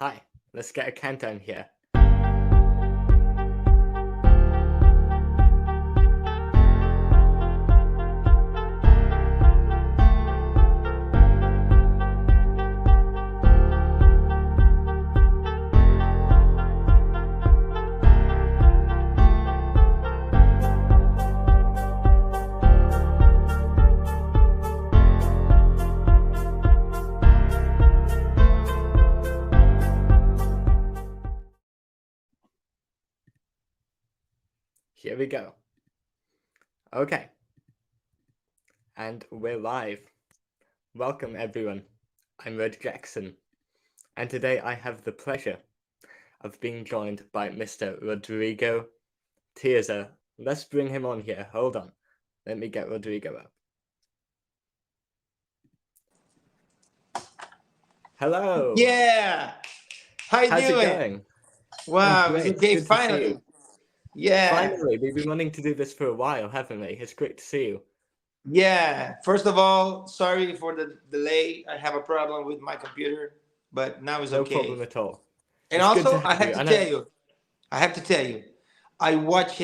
Hi, let's get a countdown here. Here we go. Okay. And we're live. Welcome, everyone. I'm Red Jackson. And today I have the pleasure of being joined by Mr. Rodrigo Tiesa. Let's bring him on here. Hold on. Let me get Rodrigo up. Hello. Yeah. How you How's doing? it going? Wow, it's okay, Good to see finally. you. Yeah. Finally, we've been wanting to do this for a while, haven't we? It's great to see you. Yeah. First of all, sorry for the delay. I have a problem with my computer, but now it's No okay. problem at all. And It's good to also, I have you. have to tell you, I watch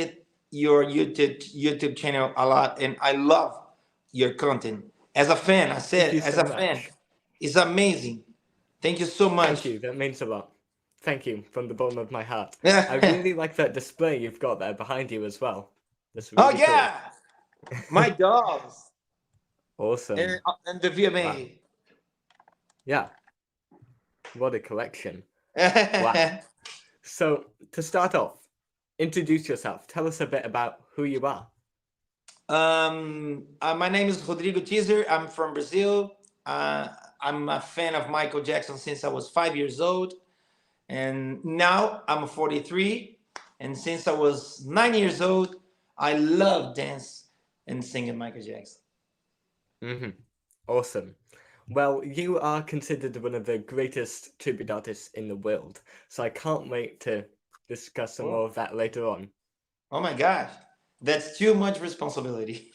your YouTube channel a lot, and I love your content. As a fan, I Thank said, you as so a much. fan, it's amazing. Thank you so much. Thank you. That means a lot. Thank you from the bottom of my heart. I really like that display you've got there behind you as well. That's really Oh yeah, cool. my dogs Awesome. and the VMA. Wow. Yeah. What a collection. Wow. So to start off, introduce yourself. Tell us a bit about who you are. My name is Rodrigo Teaser. I'm from Brazil. I'm a fan of Michael Jackson since I was 5 years old, and now I'm 43. And since I was 9 years old, I love dance and singing Michael Jackson. Awesome. Well, you are considered one of the greatest tribute artists in the world, so I can't wait to discuss some more of that later on. Oh my gosh, that's too much responsibility.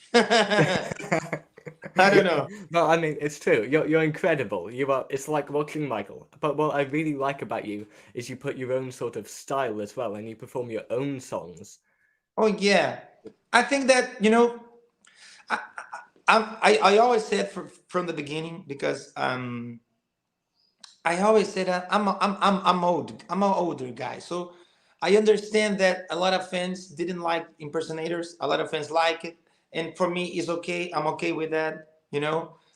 I don't know. No, I mean it's true. You're incredible. You are. It's like watching Michael. But what I really like about you is you put your own sort of style as well, and you perform your own songs. Oh yeah, I think that I I always said from the beginning, because I always said that I'm old. I'm an older guy, so I understand that a lot of fans didn't like impersonators. A lot of fans like it, and for me, it's okay. I'm okay with that.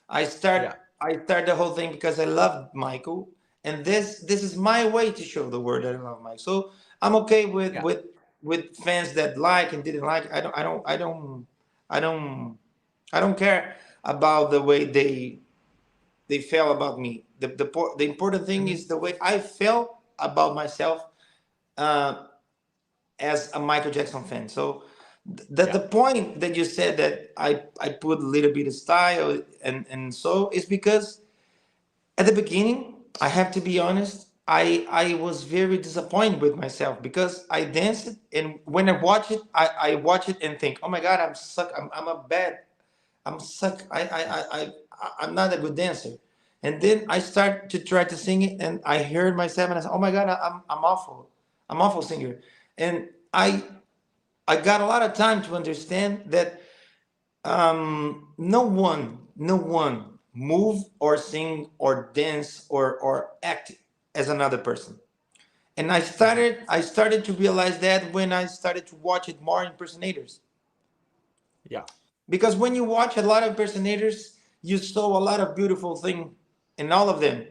I start Yeah. I start the whole thing because I love Michael, and this is my way to show the world that I love Michael. So I'm okay with Yeah. with fans that like and didn't like. I don't care about the way they felt about me. The important thing is the way I felt about myself, uh, as a Michael Jackson fan. So the point that you said that I put a little bit of style and so is because at the beginning, I have to be honest, I was very disappointed with myself because I danced, and when I watch it, I watch it and think, oh my God, I'm suck. I'm a bad. I'm suck. I'm not a good dancer. And then I start to try to sing it, and I heard myself, and I said, "Oh my God, I'm awful. I'm awful singer." And I got a lot of time to understand that no one move or sing or dance or act as another person. And I started to realize that when I started to watch it more impersonators. Yeah. Because when you watch a lot of impersonators, you saw a lot of beautiful thing in all of them,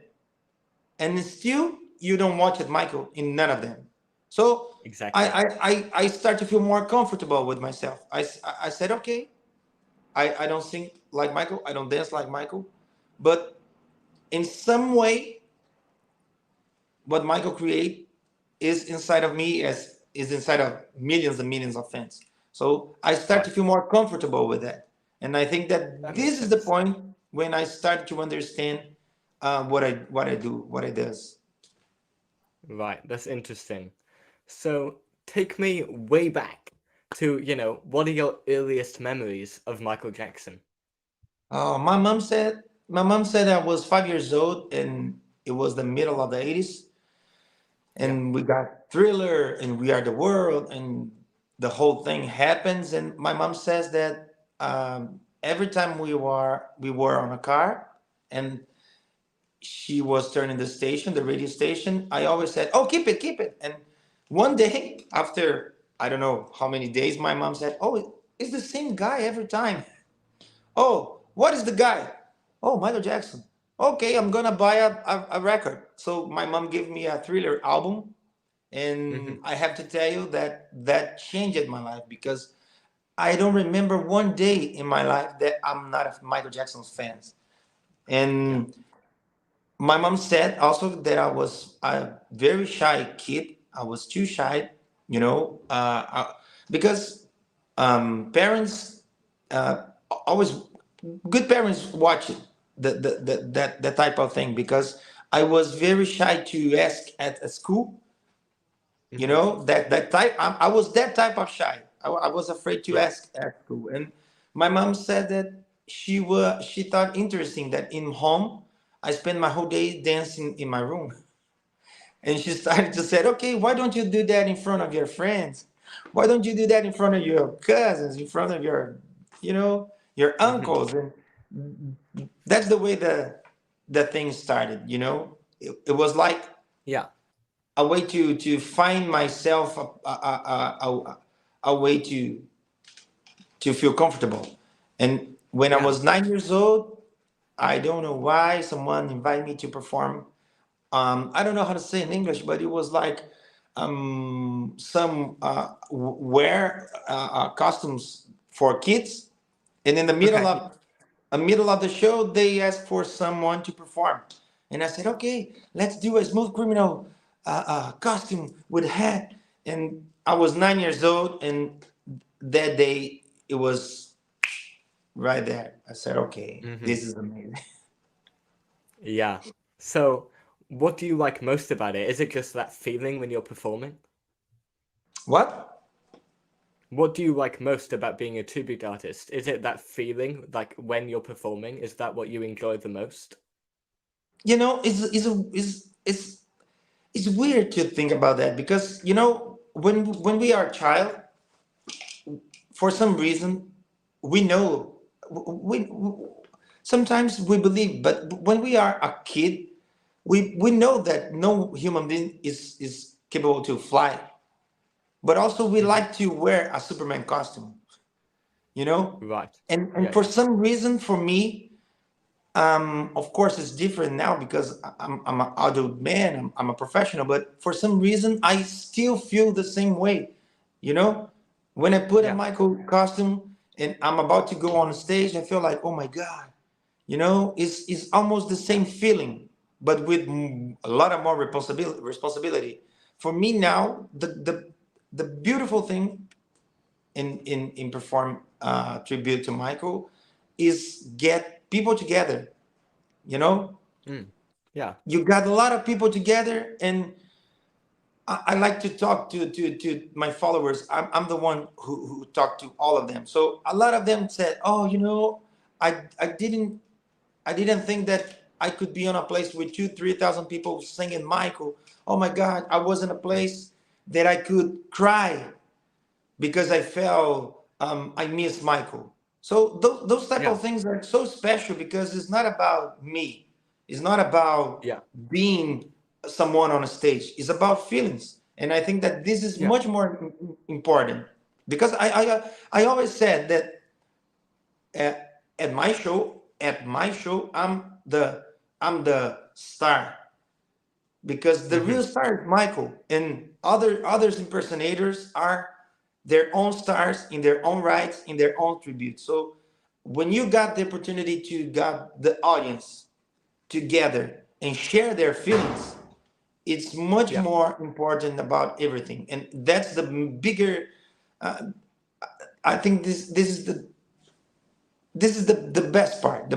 and still you don't watch it, Michael, in none of them. So Exactly. I start to feel more comfortable with myself. I said, okay, I don't sing like Michael, I don't dance like Michael, but in some way, what Michael create is inside of me, as is inside of millions and millions of fans. So I start to feel more comfortable with that, and I think that this is the point when I start to understand what I do, what it does. Right. That's interesting. So take me way back to what are your earliest memories of Michael Jackson? My mom said I was 5 years old, and it was the middle of the 80s. Yeah. and we got Thriller and We Are the World, and the whole thing happens. And my mom says that every time we were on a car, and she was turning the station, the radio station, I always said, "Oh, keep it." And one day, after I don't know how many days, my mom said, "Oh, it's the same guy every time." Oh, what is the guy? Oh, Michael Jackson. Okay, I'm gonna buy a record. So my mom gave me a Thriller album, Hmm. and I have to tell you that that changed my life, because I don't remember one day in my life that I'm not a Michael Jackson fan. Yeah. And my mom said also that I was a very shy kid. I was too shy, you know, because parents always good parents watch it, that type of thing, because I was very shy to ask at a school. You Hmm. know that type. I was that type of shy. I was afraid to Yeah. ask at school, and my mom said that she thought interesting that in home I spend my whole day dancing in my room, and she started to say, "Okay, why don't you do that in front of your friends? Why don't you do that in front of your cousins, in front of your, your Hmm. uncles?" And that's the way the thing started. It was like Yeah. a way to find myself, a way to feel comfortable. And when I Yeah. was 9 years old, I don't know why someone invited me to perform. I don't know how to say in English, but it was like some wear costumes for kids, and in the middle Okay. of the show, they asked for someone to perform, and I said, "Okay, let's do a smooth criminal costume with a hat." And I was 9 years old, and that day it was right there. I said, "Okay, Hmm. this is amazing." Yeah. So, what do you like most about it? Is it just that feeling when you're performing? What? What do you like most about being a tribute artist? Is it that feeling, like when you're performing? Is that what you enjoy the most? It's weird to think about that, because when we are a child, for some reason, we know, we sometimes we believe, but when we are a kid, we know that no human being is capable to fly, but also we Hmm. like to wear a Superman costume, you know Right. and Yeah. for Yeah. some reason, for me, of course it's different now, because I'm an adult man, I'm a professional, but for some reason I still feel the same way. you know when I put a Yeah. Michael costume and I'm about to go on stage, I feel like, oh my God. It's almost the same feeling, but with a lot of more responsibility. For me now, the beautiful thing in perform tribute to Michael is get people together. You know, Mm. Yeah. you got a lot of people together, and I like to talk to my followers. I'm the one who talked to all of them. So a lot of them said, "Oh, I didn't think that I could be on a place with 2, 3 thousand people singing Michael. Oh my God, I was in a Mm. place that I could cry because I felt I miss Michael." So those type Yeah. of things are so special, because it's not about me. It's not about Yeah. being someone on a stage. It's about feelings, and I think that this is Yeah. much more important, because I always said that at my show I'm the star, because the Hmm. real star is Michael, and others impersonators are their own stars in their own rights, in their own tribute. So when you got the opportunity to got the audience together and share their feelings, it's much Yeah. more important about everything, and that's the bigger. Uh, I think this is the best part,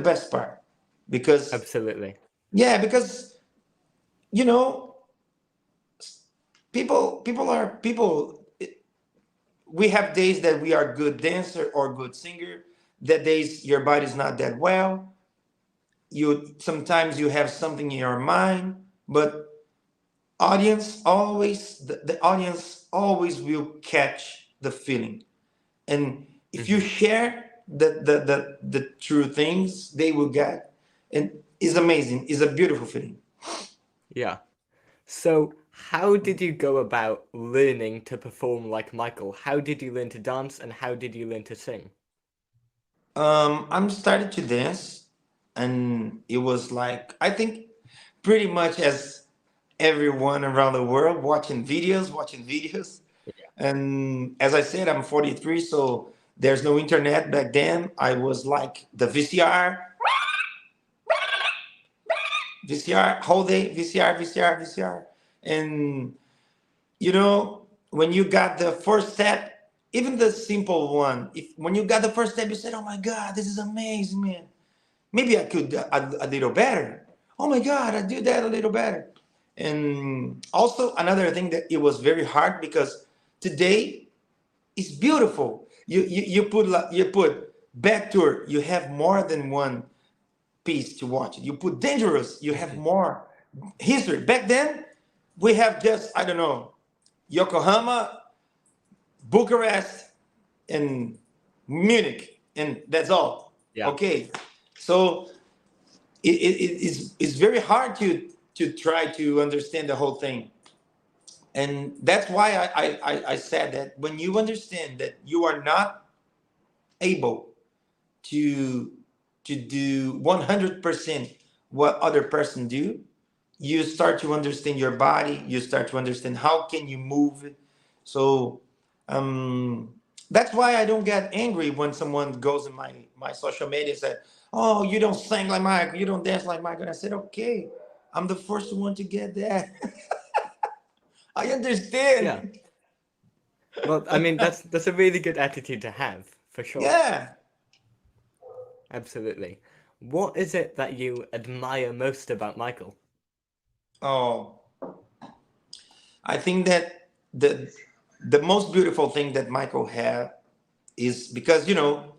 because Absolutely. yeah, because you know people. We have days that we are good dancer or good singer. That days your body's not that well. You sometimes you have something in your mind, but the audience always will catch the feeling. And if you Hmm. share the true things, they will get. And it's amazing. It's a beautiful feeling. Yeah. So, how did you go about learning to perform like Michael? How did you learn to dance and how did you learn to sing? I'm started to dance, and it was like, I think, pretty much as everyone around the world, watching videos. And as I said, I'm 43, so there's no internet back then. I was like the VCR, whole day, VCR. And you know, when you got the first step, even the simple one, if when you got the first step, you said, "Oh my God, this is amazing, man. Maybe I could a little better. Oh my God, I do that a little better." And also another thing that it was very hard because today it's beautiful. You put back tour, you have more than one piece to watch. You put dangerous, you have more history. Back then, we have just, I don't know, Yokohama, Bucharest, and Munich, and that's all. Yeah. Okay, so it's very hard to try to understand the whole thing, and that's why I said that when you understand that you are not able to do 100% what other person do, you start to understand your body, you start to understand how can you move it. So um that's why I don't get angry when someone goes in my social media and said, "Oh, you don't sing like Michael, you don't dance like Michael." And I said, "Okay, I'm the first one to get that." I Yeah. understand. Well, I mean, that's a really good attitude to have, for sure. Yeah. Absolutely. What is it that you admire most about Michael? Oh, I think that the most beautiful thing that Michael had is because the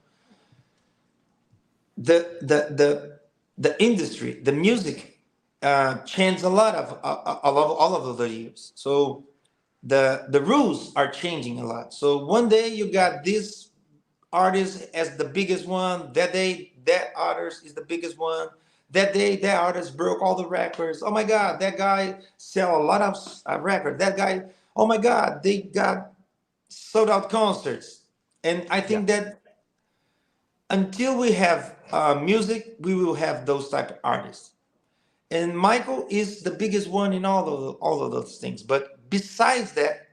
industry, the music, changed a lot of all of the years. So the rules are changing a lot. So one day you got this artist as the biggest one. That day, that artist is the biggest one. That day, that artist broke all the records. Oh my God, that guy sell a lot of records. That guy, oh my God, they got sold out concerts. And I Yeah. think that until we have music, we will have those type of artists. And Michael is the biggest one in all of those things. But besides that,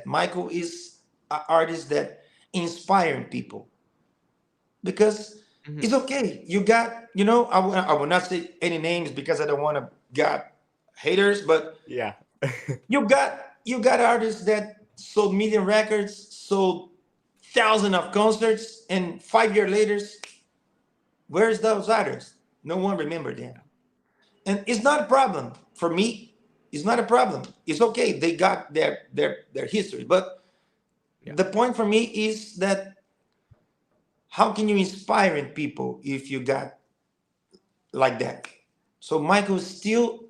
Michael is an artist that inspiring people because Hmm. it's okay. You got, I will not say any names because I don't want to got haters, but Yeah. you got artists that sold million records, sold thousands of concerts, and 5 years later, where's those artists? No one remember them. And it's not a problem for me. It's not a problem. It's okay. They got their history. But Yeah. the point for me is that how can you inspire in people if you got like that? So Michael's still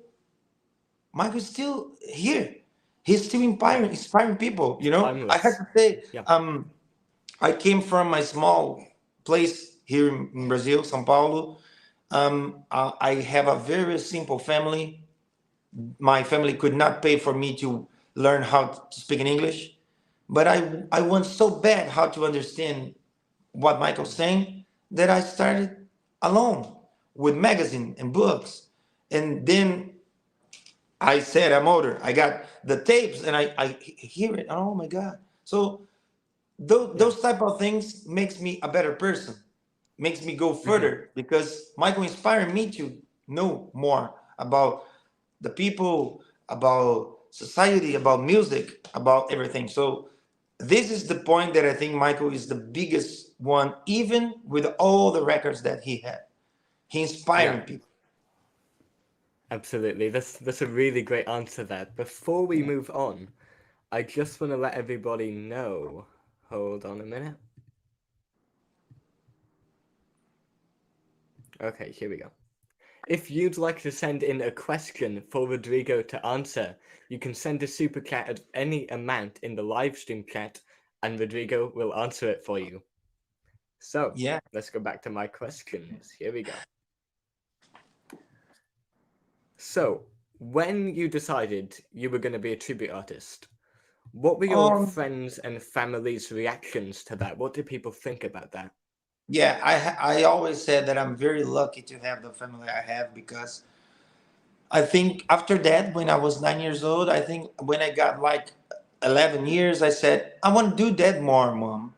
here. He's still Yeah. inspiring people. It's I have timeless. to say, Yeah. I came from a small place here in Brazil, São Paulo. I have a very simple family. My family could not pay for me to learn how to speak in English, but I want so bad how to understand what Michael's saying that I started alone with magazine and books, and then I said I'm older. I got the tapes and I hear it. Oh my God! So Yeah. those type of things makes me a better person, makes me go Hmm. further because Michael inspired me to know more about the people, about society, about music, about everything. So this is the point that I think Michael is the biggest one, even with all the records that he had. He Yeah. inspiring people. Absolutely. That's a really great answer there. Before we move on, I just want to let everybody know. Hold on a minute. Okay, here we go. If you'd like to send in a question for Rodrigo to answer, you can send a super chat at any amount in the live stream chat, and Rodrigo will answer it for you. So, Yeah. let's go back to my questions. Here we go. So, when you decided you were going to be a tribute artist, what were your Um. friends and family's reactions to that? What did people think about that? Yeah. I always said that I'm very lucky to have the family I have, because I think after that, when I was 9 years old, I think when I got like 11 years, I said, I want to do that more, mom.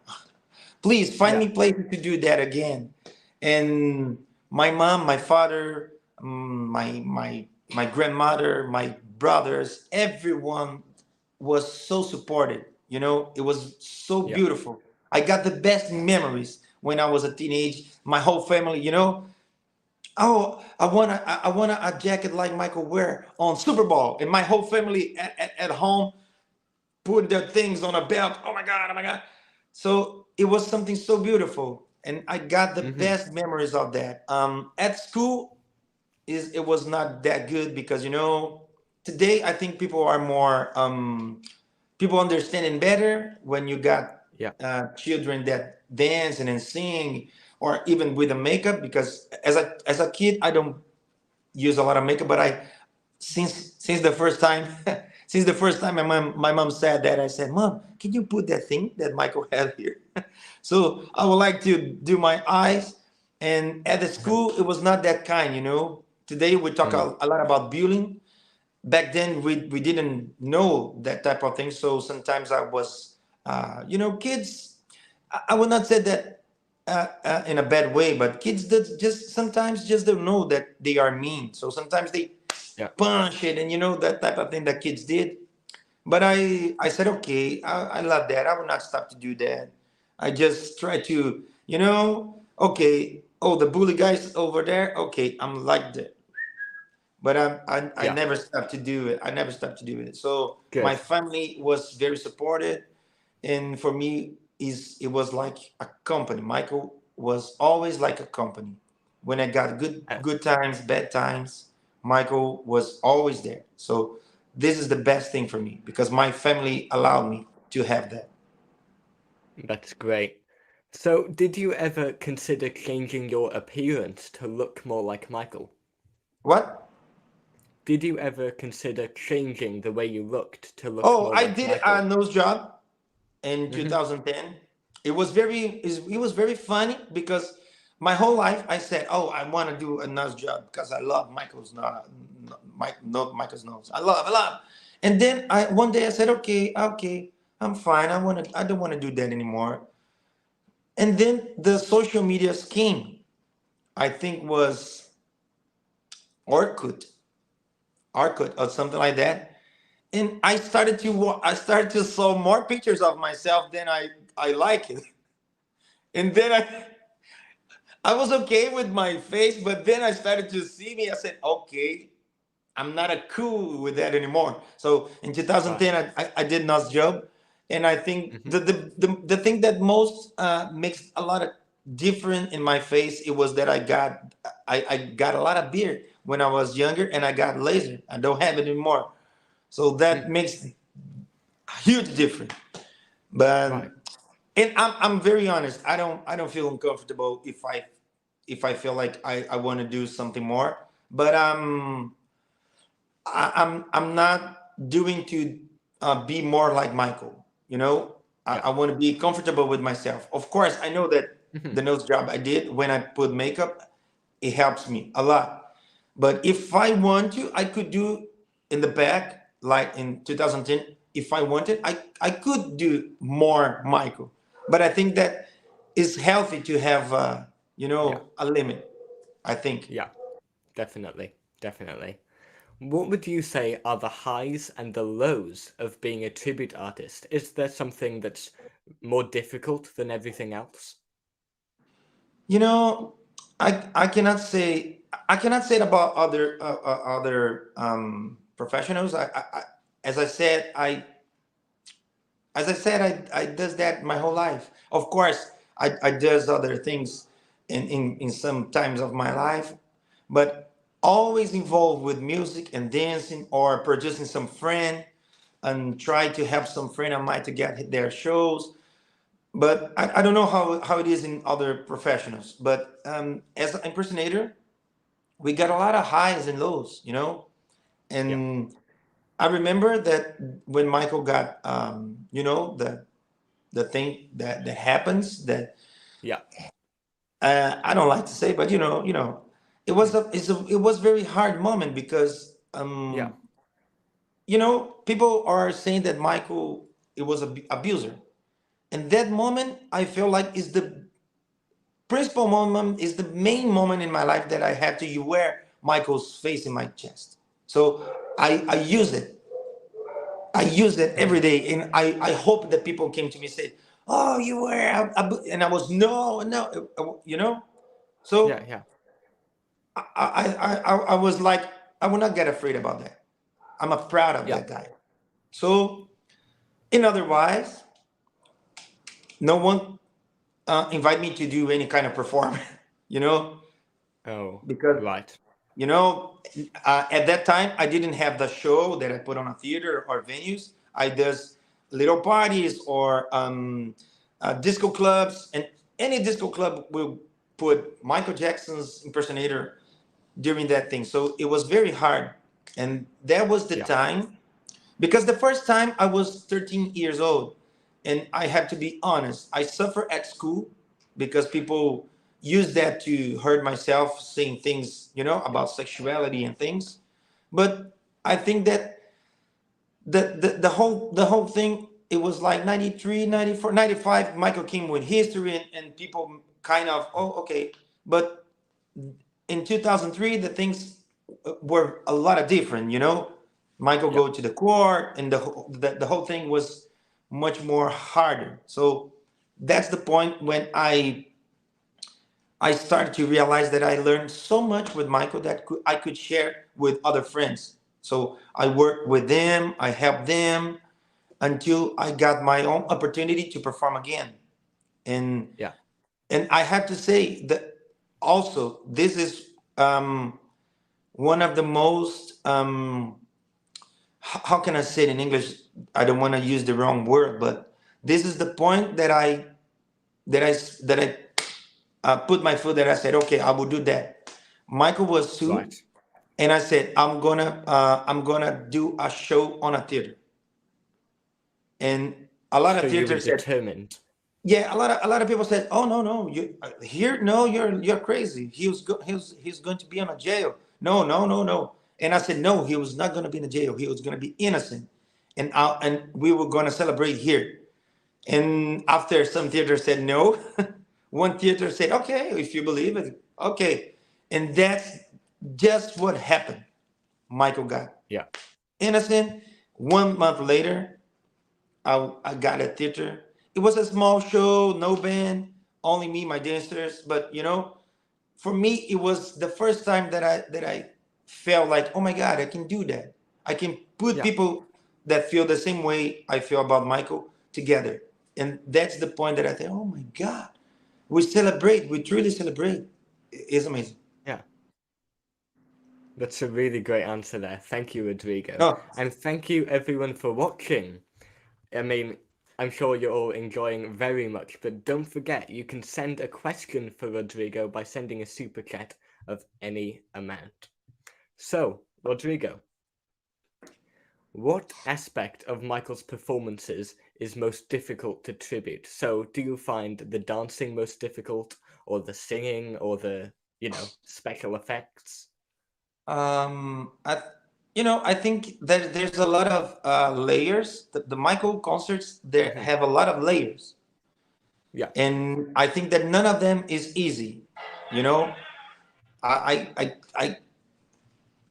Please find Yeah. me places to do that again. And my mom, my father, my grandmother, my brothers, everyone was so supported. It was so Yeah. beautiful. I got the best memories when I was a teenage. My whole family, oh, I want a jacket like Michael wear on Super Bowl, and my whole family at home put their things on a belt. Oh my God, oh my God. So it was something so beautiful. And I got the Mm-hmm. best memories of that. At school, it was not that good, because today I think people are more people understanding better when you got Yeah. children that dance and then sing, or even with the makeup. Because as a kid, I don't use a lot of makeup, but I since the first time since the first time my mom said that, I said, Mom, can you put that thing that Michael had here? So I would like to do my eyes. And at the school, it was not that kind. Today we talk Mm. a lot about bullying. Back then we didn't know that type of thing. So sometimes I was kids, I would not say that in a bad way, but kids that just sometimes just don't know that they are mean. So sometimes they Yeah. punch it, and that type of thing that kids did. But I said, okay, I love that. I will not stop to do that. I just try to, okay, oh, the bully guys over there, okay, I'm like that. But I Yeah. never stopped to do it. I never stopped to do it. So my Good. family was very supportive, and for me, it was like a company. Michael was always like a company. When I got good Uh, good times, bad times, Michael was always there. So this is the best thing for me, because my family allowed me to have that. that's great. So, did you ever consider changing your appearance to look more like Michael? What? Did you ever consider changing the way you looked to look Oh, more I like did a Michael? nose job in Mm-hmm. 2010. It was very funny, because my whole life I said, "Oh, I want to do a nose job because I love Michael's nose, not Michael's nose. I love." And then one day I said, "Okay, okay, I'm fine. I don't want to do that anymore." And then the social media came. I think was Orkut, Orkut or something like that. And I started to saw more pictures of myself than I like it. And then I was okay with my face, but then I started to see me. I said, okay, I'm not a cool with that anymore. So in Right. 2010, I did Nas job, and I think Mm-hmm. the thing that most makes a lot of different in my face, it was that I got a lot of beard when I was younger, and I got laser. I don't have it anymore, so that Mm. makes a huge difference. Right. But and I'm very honest. I don't feel uncomfortable if I feel like I want to do something more. But I'm not doing to be more like Michael. Yeah. I want to be comfortable with myself. Of course, I know that Mm-hmm. the nose job I did when I put makeup, it helps me a lot. But if I want to, I could do in the back, like in 2010. If I wanted, I could do more Michael. But I think that it's healthy to have Yeah. a limit. I think. Yeah. Definitely. Definitely. What would you say are the highs and the lows of being a tribute artist? Is there something that's more difficult than everything else? You know, I cannot say it about other professionals. As I said, I does that my whole life. Of course, I does other things in some times of my life, but always involved with music and dancing or producing some friend and try to have some friend of mine to get their shows. But I don't know how it is in other professionals. But as an impersonator, we got a lot of highs and lows, you know. Yeah. And I remember that when Michael got, the thing that happens that Yeah. I don't like to say, but Mm. it was very hard moment because Yeah. people are saying that Michael it was a abuser, and that moment I feel like is the principal moment, is the main moment in my life that I had to wear Michael's face in my chest. So I use it. I use it every Mm. day, and I hope that people came to me and said, "Oh, you were," and I was no, no, Yeah. So Yeah. I was like, I will not get afraid about that. I'm proud of Yeah. that guy. So, in otherwise, no one invite me to do any kind of performance, you know, Oh, because right. you know, at that time I didn't have the show that I put on a theater or venues. I does little parties or disco clubs, and any disco club will put Michael Jackson's impersonator during that thing. So it was very hard, and that was the Yeah. time because the first time I was 13 years old, and I have to be honest, I suffer at school because people use that to hurt myself, saying things, about sexuality and things. But I think that the whole thing, it was like 93, 94, 95. Michael came with history, and people kind of, oh, okay. But in 2003 the things were a lot of different, Michael Yeah. go to the court, and the whole thing was much more harder. So that's the point when I started to realize that I learned so much with Michael that I could share with other friends. So I worked with them, I helped them until I got my own opportunity to perform again. and Yeah. and I have to say that also this is one of the most how can I say it in English? I don't want to use the wrong word, but this is the point that I put my foot there. I said, okay, I will do that. Michael was sued, Right. and I said, I'm gonna do a show on a theater. And a lot So of you were theaters said, determined. yeah, a lot of people said, "Oh, no, no, you here? No, you're crazy. He's going to be on a jail. No, no, no, no." And I said, "No, he was not going to be in a jail. He was going to be innocent, and we were going to celebrate here." And after some theaters said no, one theater said, "Okay, if you believe it, okay." And that's just what happened. Michael got Yeah. innocent. 1 month later, I got a theater. It was a small show, no band, only me, my dancers. But for me, it was the first time that I felt like, oh my God, I can do that. I can put Yeah. people that feel the same way I feel about Michael together, and that's the point that I think, oh my God, we celebrate, we truly celebrate. It's amazing. Yeah. That's a really great answer there. Thank you, Rodrigo. No, And thank you everyone for watching. I mean, I'm sure you're all enjoying very much, but don't forget you can send a question for Rodrigo by sending a super chat of any amount. So, Rodrigo, what aspect of Michael's performances is most difficult to tribute? So, do you find the dancing most difficult, or the singing, or the, special effects? I, I think that there's a lot of layers. The Michael concerts there Hmm. have a lot of layers, Yeah. and I think that none of them is easy. You know, I I I I,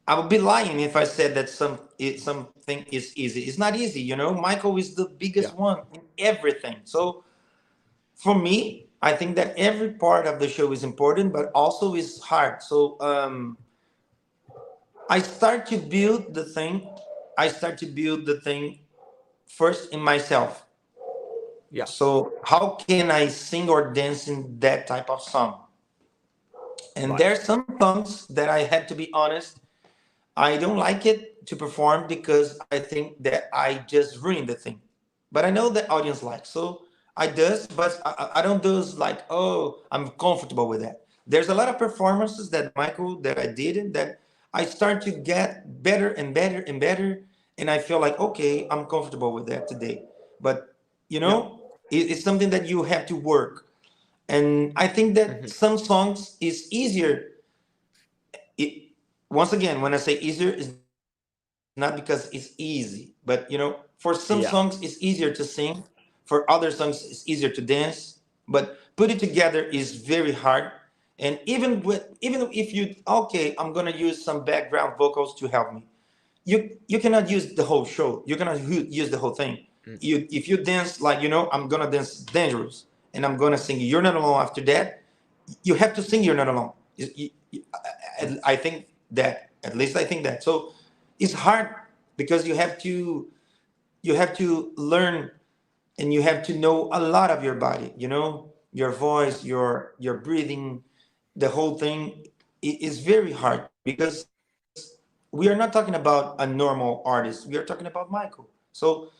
I would be lying if I said that something is easy. It's not easy. Michael is the Yeah. biggest one in everything. So for me, I think that every part of the show is important, but also is hard. So I start to build the thing. I start to build the thing first in myself. Yeah. So how can I sing or dance in that type of song? And Right. there's some songs that I had to be honest, I don't like it to perform because I think that I just ruined the thing. But I know the audience likes, so I does, but I don't do like, oh, I'm comfortable with that. There's a lot of performances that Michael that I did that I start to get better and better and better, and I feel like okay, I'm comfortable with that today. But you Yeah. know, it's something that you have to work, and I think that Hmm. some songs is easier. It, once again, when I say easier, it's not because it's easy, but for some songs it's easier to Yeah. sing, for other songs it's easier to dance, but put it together is very hard. And even if you okay, I'm gonna use some background vocals to help me. You cannot use the whole show. You cannot use the whole thing. Mm. If you dance like I'm gonna dance dangerous, and I'm gonna sing "You're Not Alone" after that, you have to sing "You're Not Alone." I think that, at least I think that. So it's hard because you have to learn, and you have to know a lot of your body. Your Yeah. voice, your breathing, the whole thing is very hard because we are not talking about a normal artist. We are talking about Michael. So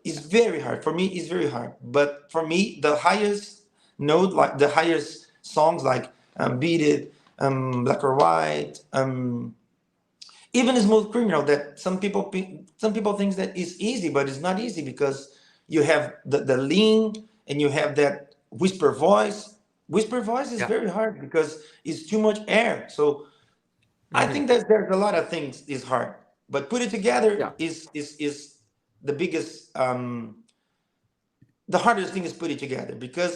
it's very hard for me. It's very hard. But for me, the highest note, like the highest songs, like "Beat It," "Black or White," even "Smooth Criminal," that some people think that is easy, but it's not easy because you have the lean, and you have that whisper voice. Whisper voice is Yeah. very hard because it's too much air. So I Hmm. think that there's a lot of things is hard, but put it together Yeah. is the biggest the hardest thing is put it together, because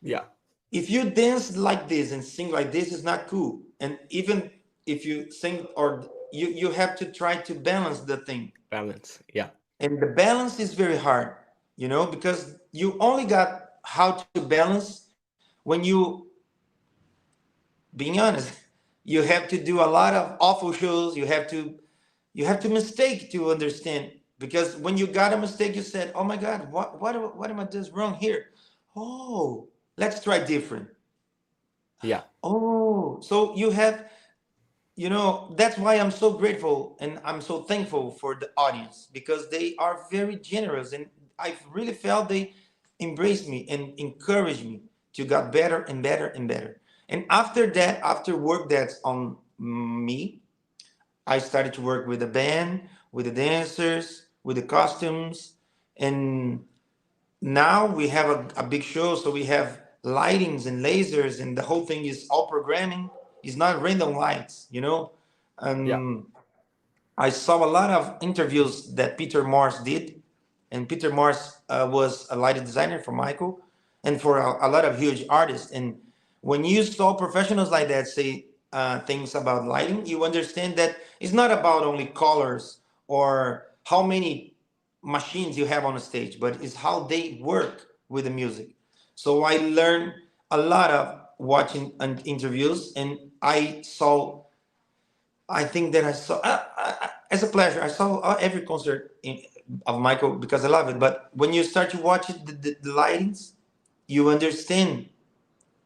Yeah. if you dance like this and sing like this, is not cool. And even if you sing, or you have to try to balance the thing, Balance. Yeah. and the balance is very hard, because you only got how to balance when you, being honest, you have to do a lot of awful shows. You have to mistake to understand, because when you got a mistake, you said, "Oh my God, what am I doing wrong here? Oh, let's try different. Yeah. Oh, so that's why I'm so grateful and I'm so thankful for the audience, because they are very generous, and I really felt they embraced me and encouraged me to get better and better and better. And after that, after work that's on me, I started to work with the band, with the dancers, with the costumes, and now we have a big show. So we have lightings and lasers, and the whole thing is all programming. It's not random lights. Yeah. um, I saw a lot of interviews that Peter Morse did, and Peter Morse was a lighting designer for Michael and for a lot of huge artists. And when you saw professionals like that say things about lighting, you understand that it's not about only colors or how many machines you have on a stage, but it's how they work with the music. So I learned a lot of watching interviews, and I think that I saw, as a pleasure, I saw every concert of Michael because I love it. But when you start to watch it, the lightings, you understand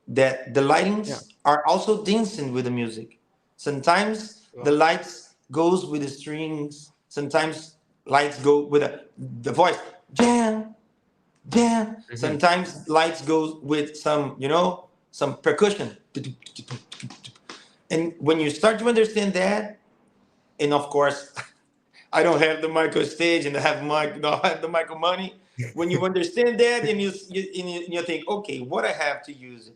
that the Yeah. lightings are also dancing with the music. Sometimes the Right. lights goes with the strings. Sometimes lights go with the voice. Jam, jam. Hmm. Sometimes lights goes with some percussion. And when you start to understand that, and of course, I don't have the micro stage, and I have don't have the micro money. When you understand that, and you think, okay, what I have to use,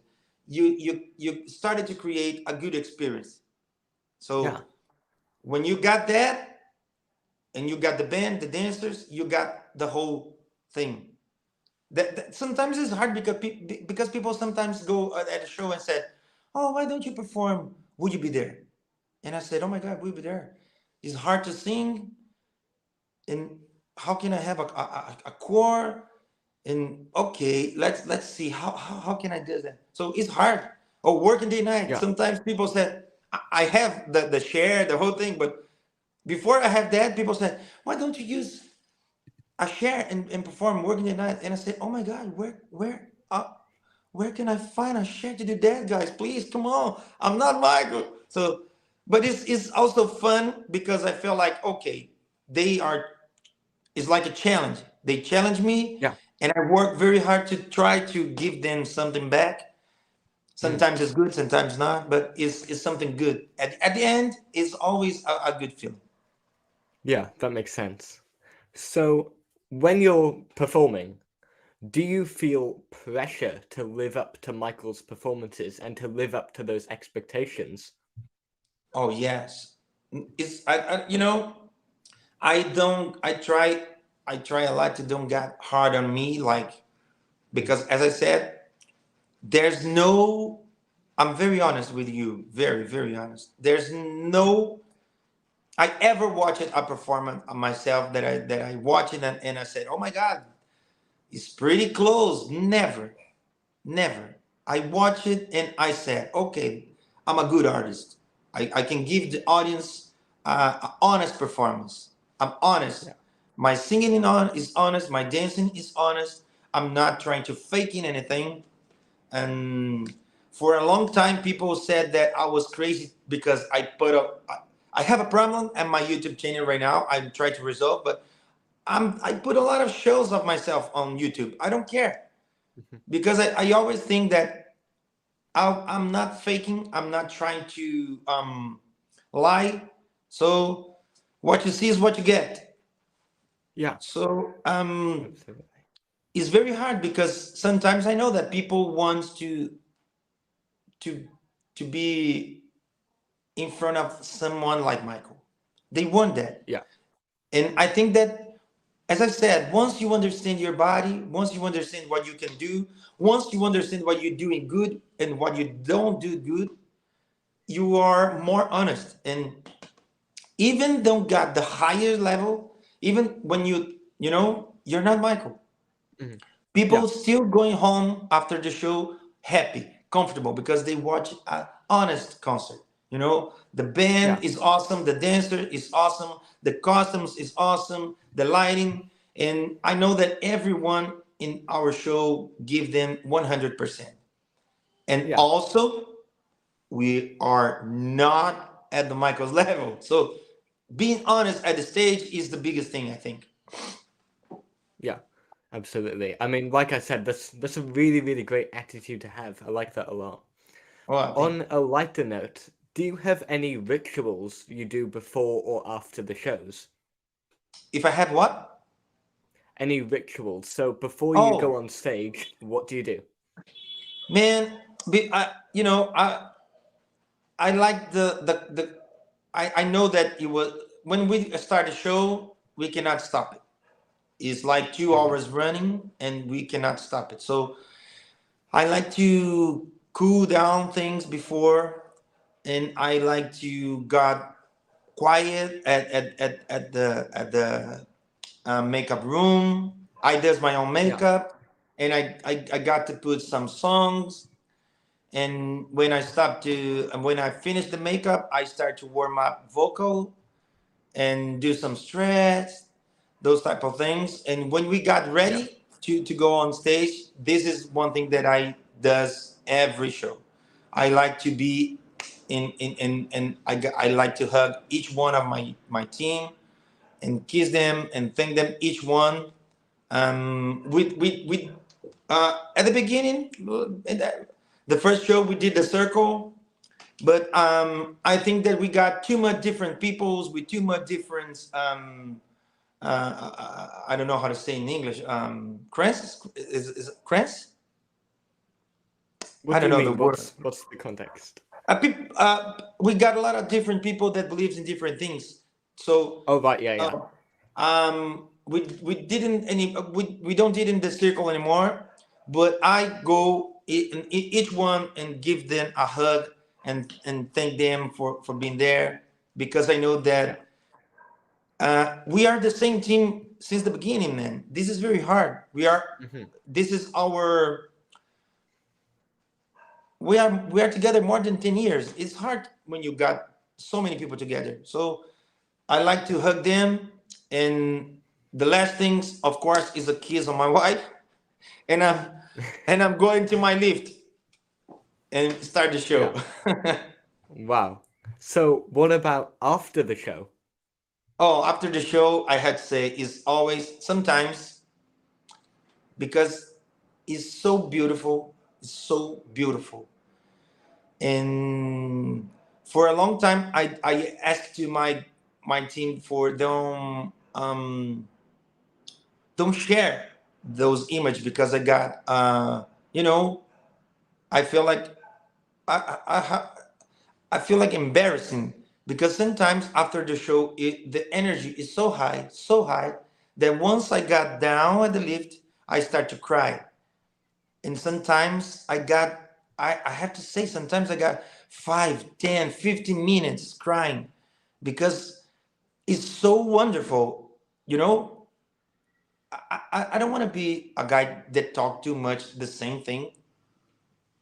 you started to create a good experience. Yeah. So when you got that, and you got the band, the dancers, you got the whole thing. That sometimes it's hard because people sometimes go at a show and said, "Oh, why don't you perform? Would you be there?" And I said, "Oh my God, we'll be there." It's hard to sing, and how can I have a core? And okay, let's see how can I do that. So it's hard. Or working day night. Yeah. Sometimes people said, I have the share, the whole thing, but before I have that, people said, why don't you use a share and perform working day night? And I said, oh my God, where where can I find a share to do that, guys? Please, come on. I'm not Michael. So, but it's also fun because I feel like, okay, they are, it's like a challenge. They challenge me, Yeah. and I work very hard to try to give them something back. Mm. Sometimes it's good, sometimes not, but it's something good. At the end, it's always a good feeling. Yeah, that makes sense. So, when you're performing, do you feel pressure to live up to Michael's performances and to live up to those expectations? Oh yes, it's you know, I don't. I try a lot to don't get hard on me, like, because as I said, there's no. I'm very honest with you, very honest. There's no. I ever watched a performance of myself that I watched it and I said, oh my God, it's pretty close. Never, never. I watched it and I said, okay, I'm a good artist. I can give the audience an honest performance. I'm honest. Yeah. My singing is honest. My dancing is honest. I'm not trying to fake in anything. And for a long time, people said that I was crazy because I put up. I have a problem at my YouTube channel right now. I try to resolve, but I put a lot of shows of myself on YouTube. I don't care Mhm. because I always think that I'm not faking. I'm not trying to lie. So what you see is what you get. Yeah, So absolutely. it's very hard because sometimes I know that people want to to be in front of someone like Michael. They want that. Yeah, And I think that, as I said, once you understand your body, once you understand what you can do, once you understand what you're doing good and what you don't do good, you are more honest. And even don't got the higher level, even when you're not Michael. mhm. Yeah, People still going home after the show happy, comfortable because they watch an honest concert. The yeah, band is awesome, the dancer is awesome, the costumes is awesome, the lighting, and I know that everyone in our show give them 100%. And yeah, also, we are not at the Michael's level. So being honest at the stage is the biggest thing, I think. yeah, absolutely. I mean, like I said, that's a really, really great attitude to have. I like that a lot. Well, I think. On a lighter note, do you have any rituals you do before or after the shows? If I have what? Any rituals? So before you go Oh, on stage, what do you do? man, I like the I know that it was when we start a show, we cannot stop it. It's like two Hmm. hours running and we cannot stop it. So I like to cool down things before, and I like to got quiet at the makeup room. I does my own Yeah, makeup, and I got to put some songs. And when I finish the makeup, I start to warm up vocal and do some stretch, those type of things. And when we got yeah, ready to go on stage, this is one thing that I does every show. I like to be I like to hug each one of my team and kiss them and thank them each one. We At the beginning, the first show we did the circle, but I think that we got too much different peoples with too much different. I don't know how to say in English. Crest is it crest? what I do don't you know the mean? word. What's the context? We got a lot of different people that believes in different things. So Oh, right, yeah, yeah, uh, we didn't any we don't did in the circle anymore, but I go in each one and give them a hug and thank them for being there, because I know yeah. that we are the same team since the beginning, man. This is very hard. Hmm. This is our we are together more than 10 years. It's hard when you got so many people together. So I like to hug them. And the last things, of course, is a kiss on my wife. And and I'm going to my lift and start the show. Yeah. Wow. So what about after the show? Oh, after the show, I had to say is always sometimes because it's so beautiful. It's so beautiful. And for a long time, I asked to my team for don't share those images because I got you know I feel like I feel like embarrassing because sometimes after the show the energy is so high that once I got down at the lift I start to cry. And sometimes I have to say sometimes I got 5, 10, 15 minutes crying because it's so wonderful. You know, I don't want to be a guy that talk too much the same thing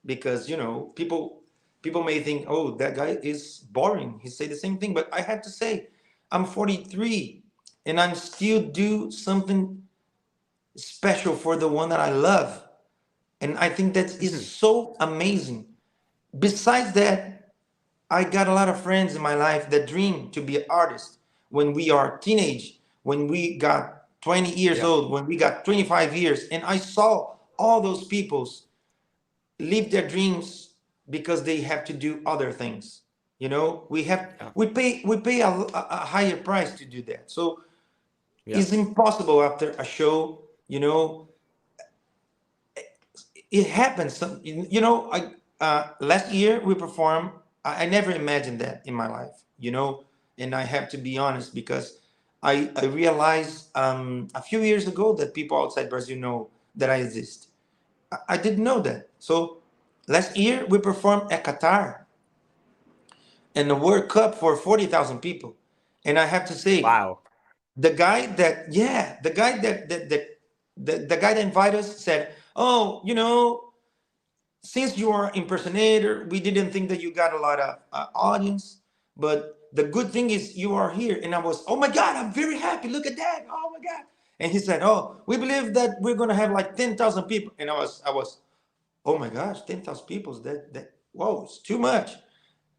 because people may think, oh, that guy is boring, he say the same thing, but I have to say I'm 43 and I'm still do something special for the one that I love. And I think that is Mhm. so amazing. Besides that, I got a lot of friends in my life that dream to be an artist when we are teenage, when we got 20 years Yeah. old, when we got 25 years. And I saw all those peoples live their dreams because they have to do other things. Yeah. We pay a higher price to do that. So Yeah. it's impossible after a show, it happens. Last year we performed. I never imagined that in my life, and I have to be honest because I realized a few years ago that people outside Brazil know that I exist. I didn't know that. So last year we performed at Qatar in the World Cup for 40,000 people, and I have to say Wow. the guy that yeah the guy the guy that invited us said, oh, since you are impersonator, we didn't think that you got a lot of audience, but the good thing is you are here. And I was, oh my God, I'm very happy. Look at that. Oh my God. And he said, oh, we believe that we're gonna have like 10,000 people. And I was, oh my gosh, 10,000 people. Whoa, it's too much.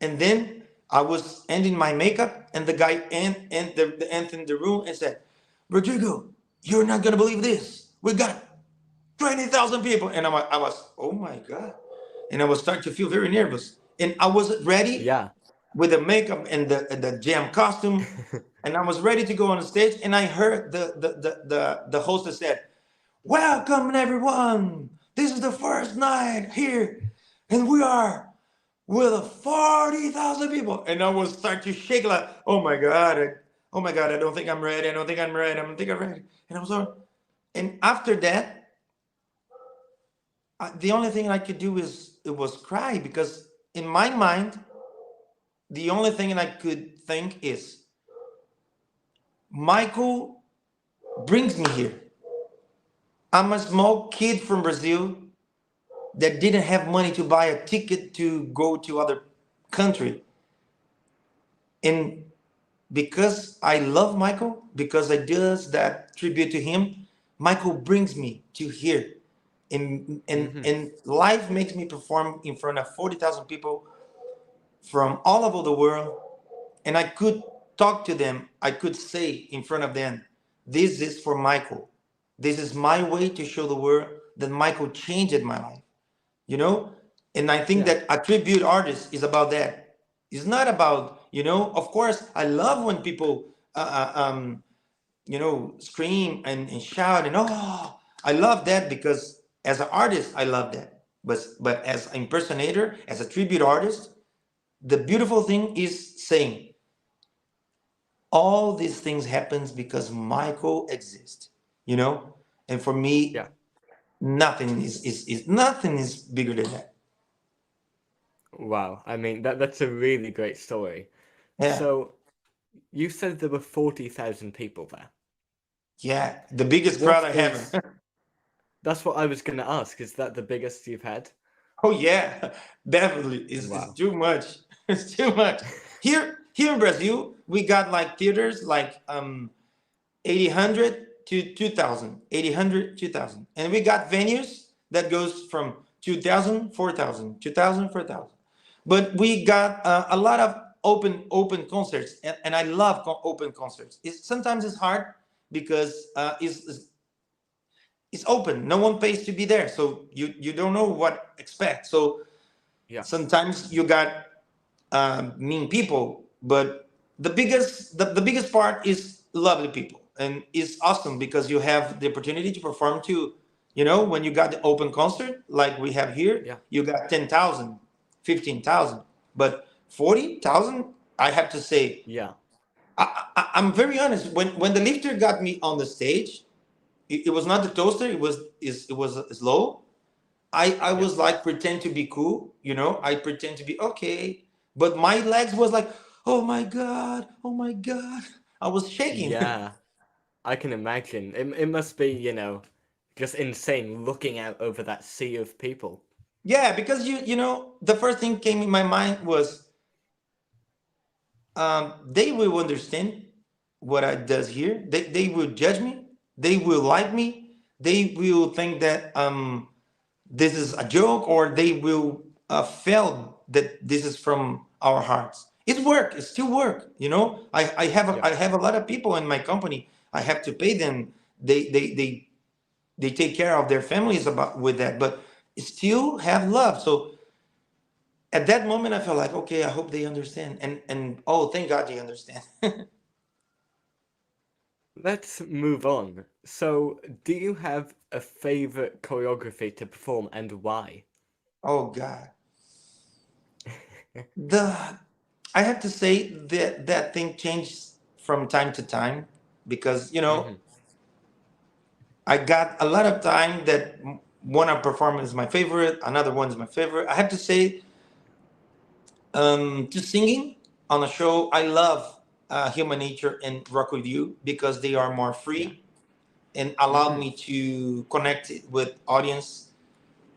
And then I was ending my makeup, and the guy entered the room and said, Rodrigo, you're not gonna believe this. We got 20,000 people. And I was, oh my God. And I was starting to feel very nervous. And I wasn't ready Yeah. with the makeup and the jam costume. And I was ready to go on the stage. And I heard the host that said, welcome everyone. This is the first night here. And we are with 40,000 people. And I was starting to shake like, oh my God. Oh my God, I don't think I'm ready. I don't think I'm ready. I don't think I'm ready. And I was like, and after that, the only thing I could do is it was cry because in my mind, the only thing I could think is Michael brings me here. I'm a small kid from Brazil that didn't have money to buy a ticket to go to other country. And because I love Michael, because I does that tribute to him, Michael brings me to here. Hmm. And life makes me perform in front of 40,000 people from all over the world, and I could talk to them. I could say in front of them, this is for Michael. This is my way to show the world that Michael changed my life, you know? And I think Yeah. that a tribute artist is about that. It's not about, of course, I love when people, scream and shout and, oh, I love that because as an artist, I love that. But as an impersonator, as a tribute artist, the beautiful thing is saying all these things happens because Michael exists, you know. And for Yeah. me, nothing is bigger than that. Wow. I mean, that's a really great story. Yeah, So you said there were 40,000 people there. yeah, the biggest crowd What I have. is That's what I was going to ask. Is that the biggest you've had? Oh yeah, definitely. It's Wow. too much. It's too much. Here in Brazil, we got like theaters like 800 to 2,000, 800, 2,000, and we got venues that goes from 2000, 4000, 2000, 4000. But we got a lot of open concerts, and I love open concerts. Sometimes it's hard because it's open. No one pays to be there, so you don't know what expect. So Yeah. sometimes you got mean people, but the biggest part is lovely people, and it's awesome because you have the opportunity to perform to, when you got the open concert like we have here, Yeah. you got 10,000, 15,000, but 40,000. I have to say, Yeah. I'm very honest. When the lifter got me on the stage, it was not the toaster. It was slow. I Yeah. was like pretend to be cool, I pretend to be okay, but my legs was like, oh my god, oh my god, I was shaking. Yeah. I can imagine. It must be, just insane looking out over that sea of people. Yeah, because the first thing came in my mind was, they will understand what I does here. They will judge me. They will like me. They will think that this is a joke, or they will feel that this is from our hearts. It's work. It's still work. Yeah. I have a lot of people in my company. I have to pay them. They take care of their families about with that, but still have love. So at that moment, I felt like, okay, I hope they understand, and oh, thank God they understand. Let's move on. So, do you have a favorite choreography to perform and why? Oh God, the I have to say that that thing changed from time to time because Hmm. I got a lot of time that one of performance is my favorite, another one is my favorite. I have to say, to singing on a show, I love Human Nature and Rock with You because they are more Yeah. free and allowed Hmm. me to connect with audience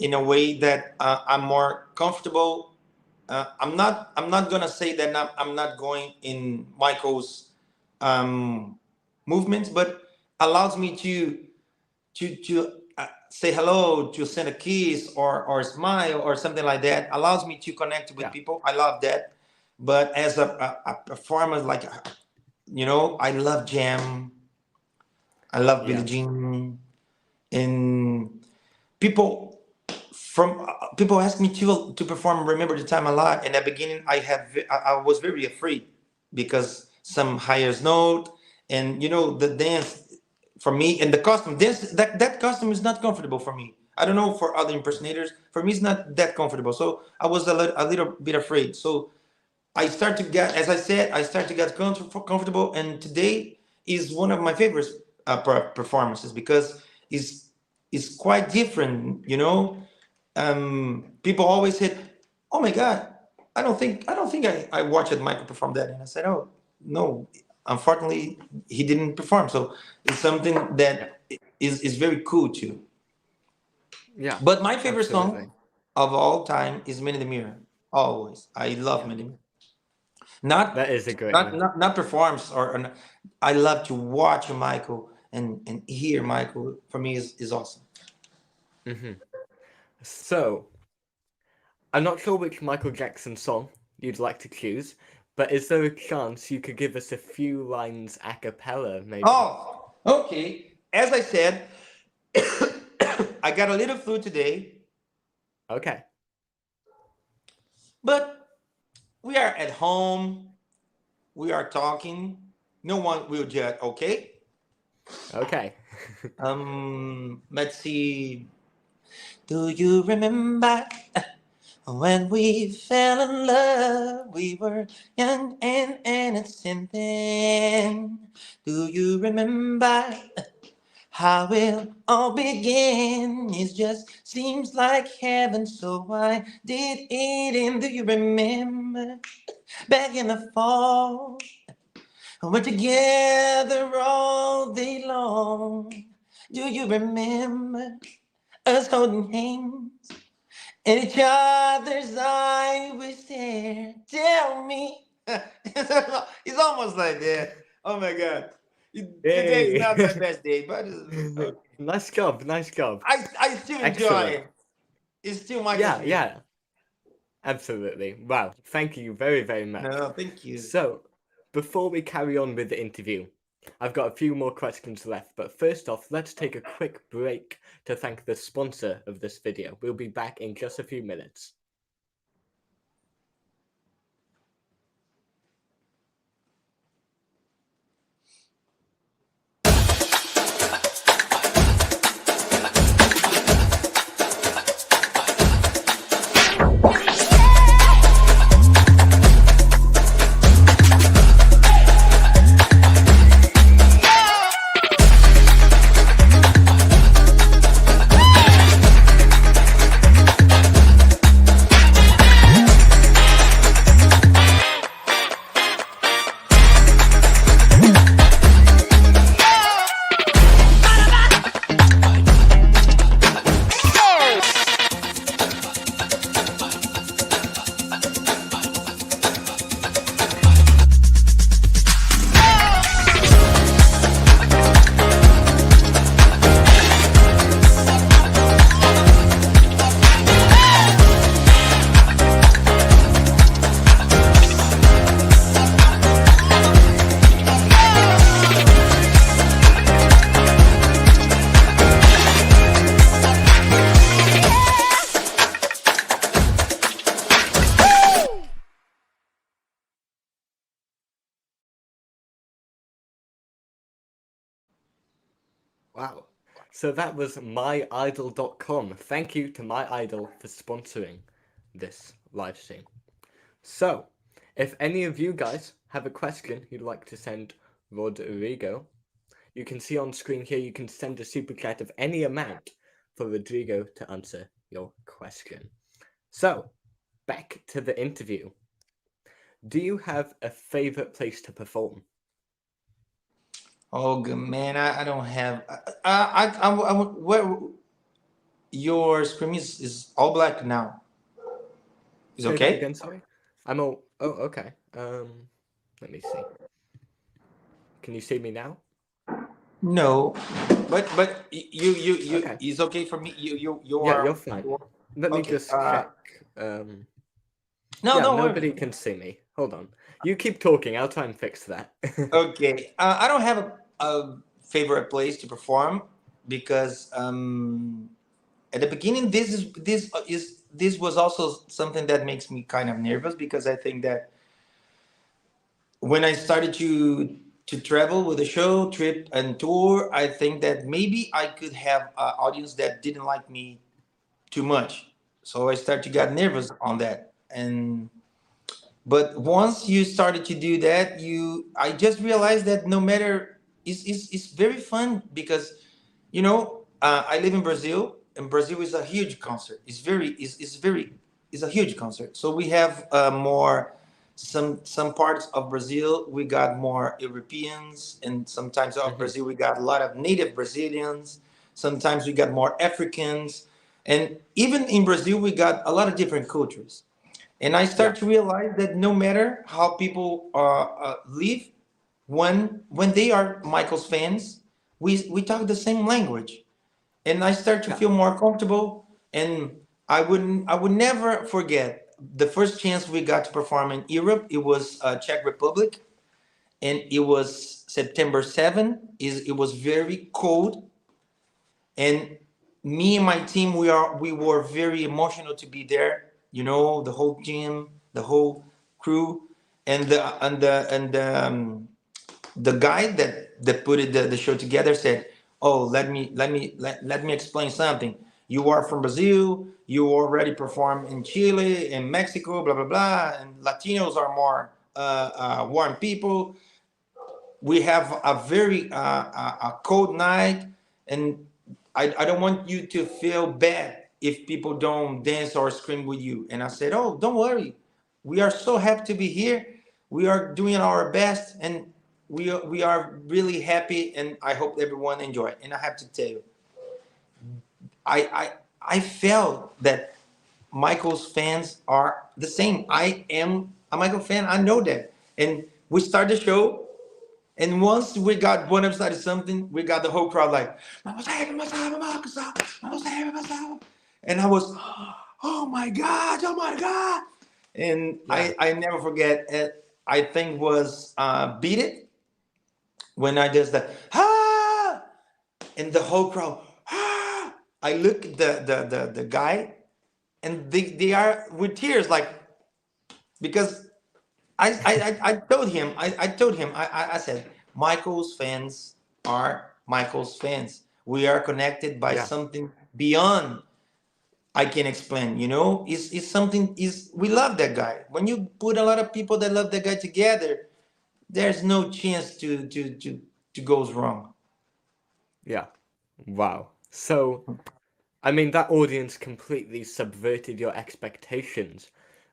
in a way that I'm more comfortable. I'm not gonna say that I'm not going in Michael's um, movements, but allows me to say hello, to send a kiss or smile or something like that. Allows me to connect with Yeah. people. I love that. But as a performer, like I love Jam. I love Billie Yeah. Jean, and people people ask me to perform Remember the Time a lot. In the beginning, I was very afraid because some higher note, and the dance for me, and the costume dance, that costume is not comfortable for me. I don't know for other impersonators. For me, it's not that comfortable. So I was a little bit afraid. So I start to get, as I said, I start to get comfortable, and today is one of my favorite performances because it's quite different. People always said, "Oh my God, I don't think I watched Michael perform that," and I said, "Oh no, unfortunately, he didn't perform." So it's something Yeah. that is very cool too. Yeah. But my favorite Absolutely. song of all time is "Man in the Mirror." Always, I love Yeah. "Man in the Mirror." That Not is a great one. not performs I love to watch Michael and hear Michael. For me is awesome. Hmm. So, I'm not sure which Michael Jackson song you'd like to choose, but is there a chance you could give us a few lines a cappella, maybe? Oh, okay. As I said, I got a little flu today, Okay. but we are at home. We are talking. No one will judge. Okay. Okay. Let's see. Do you remember when we fell in love? We were young and innocent then. Do you remember how it all began? It just seems like heaven, so I did it. And do you remember back in the fall? We're together all day long. Do you remember us holding hands in each other's eye? We stare. Tell me. It's almost like that. Oh my God. Today is Yay! not my best day, but okay. Nice job, nice job. I still enjoy Excellent. it. It's still Michael's Yeah, music. yeah, absolutely. Wow, thank you very, very much. No, thank you. So, before we carry on with the interview, I've got a few more questions left, but first off, let's take a quick break to thank the sponsor of this video. We'll be back in just a few minutes. Wow. So that was myidol.com. Thank you to My Idol for sponsoring this live stream. So, if any of you guys have a question you'd like to send Rodrigo, you can see on screen here you can send a super chat of any amount for Rodrigo to answer your question. So, back to the interview. Do you have a favorite place to perform? Oh, good man. I don't have. Where your screen is all black now. Is Say that okay? again, sorry. I'm all. Oh, okay. Let me see. Can you see me now? No, but you Okay. it's okay for me. You Yeah, are you're fine. Let me okay. just check. No, Yeah, don't nobody worry. can see me. Hold on. You keep talking. I'll try and fix that. Okay, I don't have a favorite place to perform because at the beginning this was also something that makes me kind of nervous because I think that when I started to travel with the show, trip and tour, I think that maybe I could have an audience that didn't like me too much. So I started to get nervous on that. And but once you started to do that, you I just realized that no matter it's very fun because I live in Brazil, and Brazil is a huge concert. It's a huge concert. So we have more some parts of Brazil we got more Europeans, and sometimes of Mhm. Brazil we got a lot of native Brazilians. Sometimes we got more Africans, and even in Brazil we got a lot of different cultures. And I Yeah. start to realize that no matter how people live, when they are Michael's fans, we talk the same language, and I start to Yeah. feel more comfortable. And I would never forget the first chance we got to perform in Europe. It was Czech Republic, and it was September 7th. Is it was very cold, and me and my team we were very emotional to be there. The whole team, the whole crew, and the guy that put the show together said, "Oh, let me explain something. You are from Brazil. You already performed in Chile, in Mexico, blah blah blah. And Latinos are more warm people. We have a very a cold night, and I don't want you to feel bad if people don't dance or scream with you." And I said, "Oh, don't worry. We are so happy to be here. We are doing our best, and we are really happy, and I hope everyone enjoy it." And I have to tell you, I felt that Michael's fans are the same. I am a Michael fan. I know that. And we start the show, And once we got one episode of something, we got the whole crowd like, and I was, oh my God, oh my God. And Yeah. I never forget it. I think was Beat It when I did that, and the whole crowd, I look at the guy, and they are with tears, like, because I told him, I said, Michael's fans are Michael's fans. We are connected by Yeah. something beyond I can explain. It's something, is we love that guy. When you put a lot of people that love that guy together, there's no chance to goes wrong. Yeah. Wow. So, I mean, that audience completely subverted your expectations.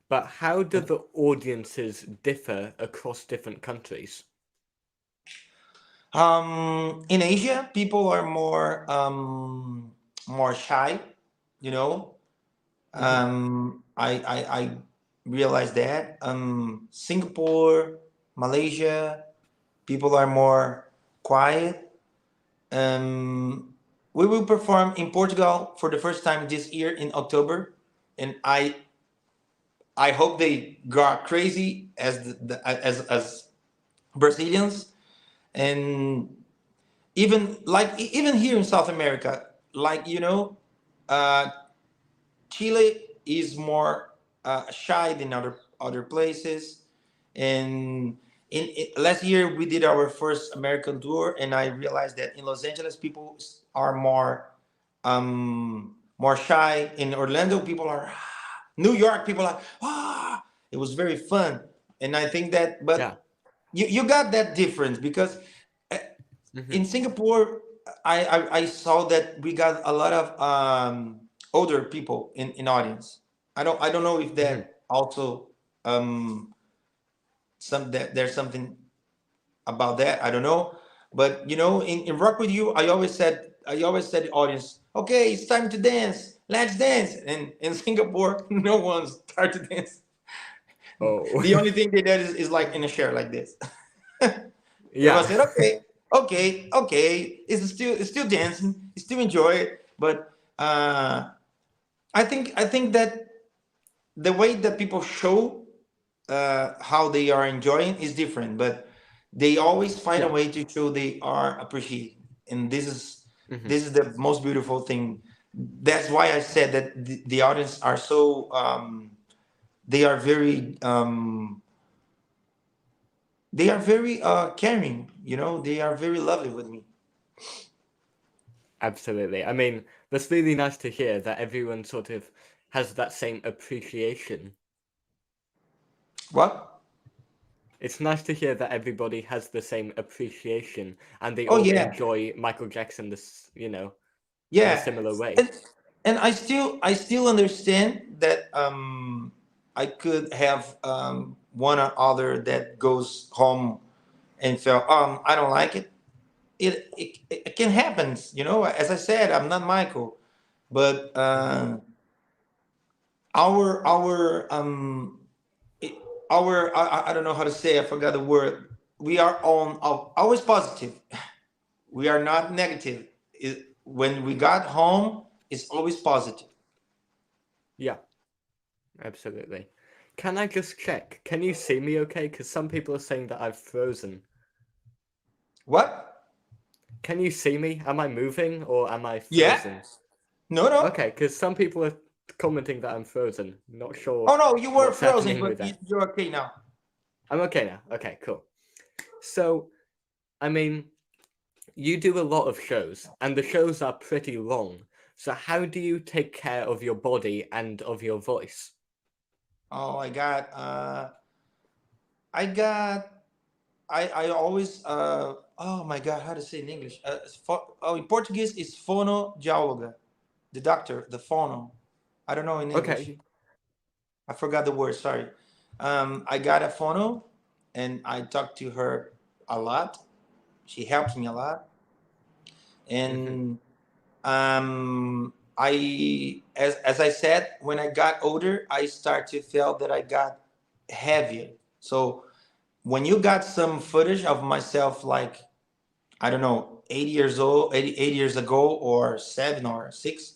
But how do the audiences differ across different countries? In Asia, people are more shy, you know. Hmm. I realized that. Singapore, Malaysia, people are more quiet. We will perform in Portugal for the first time this year in October, and I hope they got crazy as as Brazilians, and even here in South America, like, uh, Chile is more shy than other places. And last year we did our first American tour, and I realized that in Los Angeles people are more shy. In Orlando people are, New York people are, it was very fun. And I think that, Yeah. but you got that difference because uh, Hmm. in Singapore, I saw that we got a lot of older people in audience. I don't know if Hmm. that also um, some that there's something about that. I don't know, but in Rock with You, I always said to the audience, okay, it's time to dance. Let's dance. And in Singapore, no one started to dance. Oh. The only thing they did is like in a chair like this. Everyone Yeah. said, okay, okay, okay. It's still dancing, it's still enjoy it. But I think that the way that people show how they are enjoying is different, but they always find a Yeah. way to show they are appreciating, and this is Hmm. this is the most beautiful thing. That's why I said that the audience are so they are very caring. They are very lovely with me. Absolutely. I mean, that's really nice to hear that everyone sort of has that same appreciation. What? It's nice to hear that everybody has the same appreciation and they Oh all yeah. enjoy Michael Jackson in a Yeah, similar way. and I still understand that I could have one or other that goes home and felt I don't like it. It can happen. As I said, I'm not Michael, but Hmm. our it- I don't know how to say. I forgot the word. We are on always positive. We are not negative. When we got home, it's always positive. Yeah, absolutely. Can I just check? Can you see me okay? Because some people are saying that I've frozen. What? Can you see me? Am I moving or am I Yeah. frozen? No, no. Okay, because some people are commenting that I'm frozen. Not sure Oh no, you were what's frozen, happening with but that. you're okay now. I'm okay now. Okay, cool. So, I mean, you do a lot of shows, and the shows are pretty long. So, how do you take care of your body and of your voice? Oh, I always oh my God, how to say in English? In Portuguese it's fonoaudióloga, the doctor, the phono. I don't know in English. Okay. I forgot the word. Sorry. I got a phono, and I talk to her a lot. She helps me a lot, Hmm. and as I said, when I got older, I start to feel that I got heavier. So when you got some footage of myself, like, I don't know, 80 years old, 8 years ago, or 7 or 6,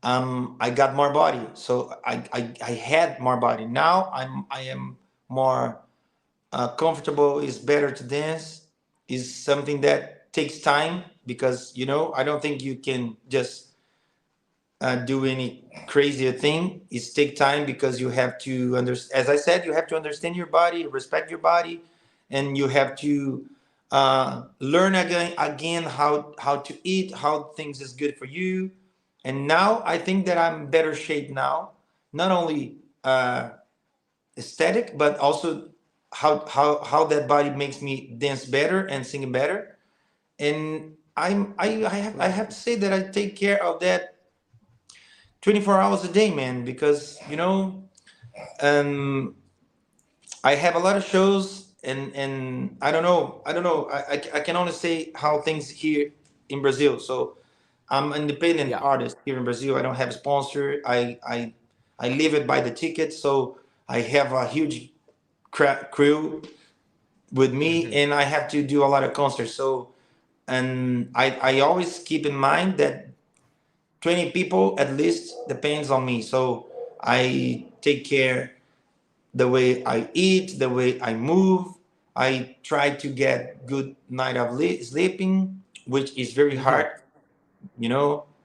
I got more body. So I had more body. Now I am more comfortable. Is better to dance. Is something that takes time, because I don't think you can just do any crazier thing. It's take time, because you have to understand, as I said, you have to understand your body, respect your body, and you have to learn again how to eat, how things is good for you. And now I think that I'm better shape now, not only aesthetic, but also how that body makes me dance better and sing better. And I have to say that I take care of that 24 hours a day, man, because um I have a lot of shows, and I don't know, I can only say how things here in Brazil. So I'm an independent Yeah. artist here in Brazil. I don't have a sponsor. I live it by the ticket. So I have a huge crew with me, Hmm. and I have to do a lot of concerts. So, and I always keep in mind that 20 people at least depends on me. So I take care the way I eat, the way I move. I try to get good night of sleeping, which is very Hmm. hard.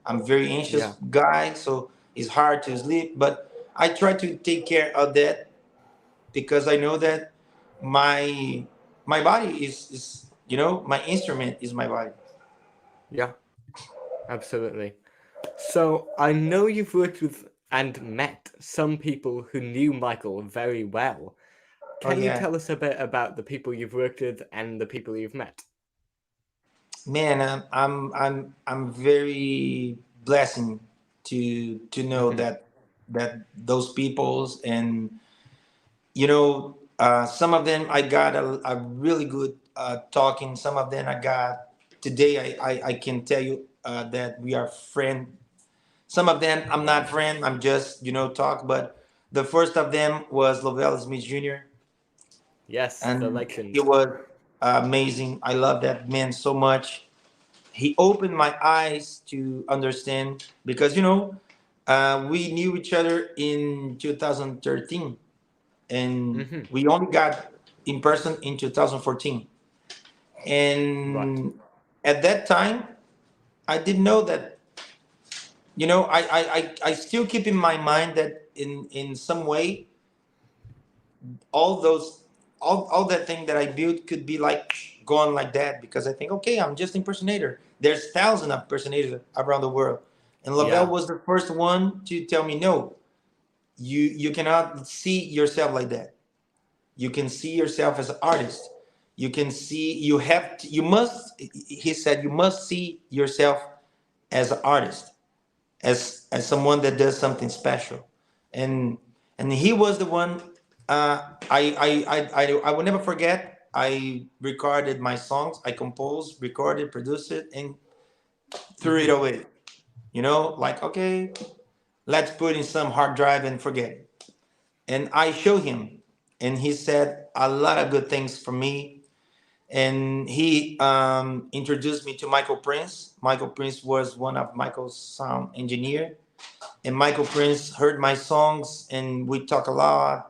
I'm very anxious Yeah. guy, so it's hard to sleep. But I try to take care of that, because I know that my body is my instrument is my body. Yeah. Absolutely. So I know you've worked with and met some people who knew Michael very well. Oh Can you yeah, tell us a bit about the people you've worked with and the people you've met? man, I'm very blessing to know Hmm. that those peoples. And some of them I got a really good talking. Some of them I got today. I can tell you that we are friend. Some of them I'm not Wow. friend. I'm just talk. But the first of them was Lovell Smith Jr., Yes, the and it legend. was amazing. I love that man so much. He opened my eyes to understand, because we knew each other in 2013, and Hmm. we only got in person in 2014. Right. And at that time, I didn't know that. I still keep in my mind that in some way, all those all that thing that I built could be like gone like that, because I think, okay, I'm just impersonator. There's thousands of impersonators around the world, and Lavelle Yeah. was the first one to tell me, no, you cannot see yourself like that. You can see yourself as an artist. You can see you must. He said you must see yourself as an artist, as someone that does something special. And and he was the one. I will never forget. I recorded my songs. I composed, recorded, produced it, and threw it Hmm. away. Like, okay, let's put in some hard drive and forget it. And I showed him, and he said a lot of good things for me. And he introduced me to Michael Prince. Michael Prince was one of Michael's sound engineer, and Michael Prince heard my songs, and we talk a lot.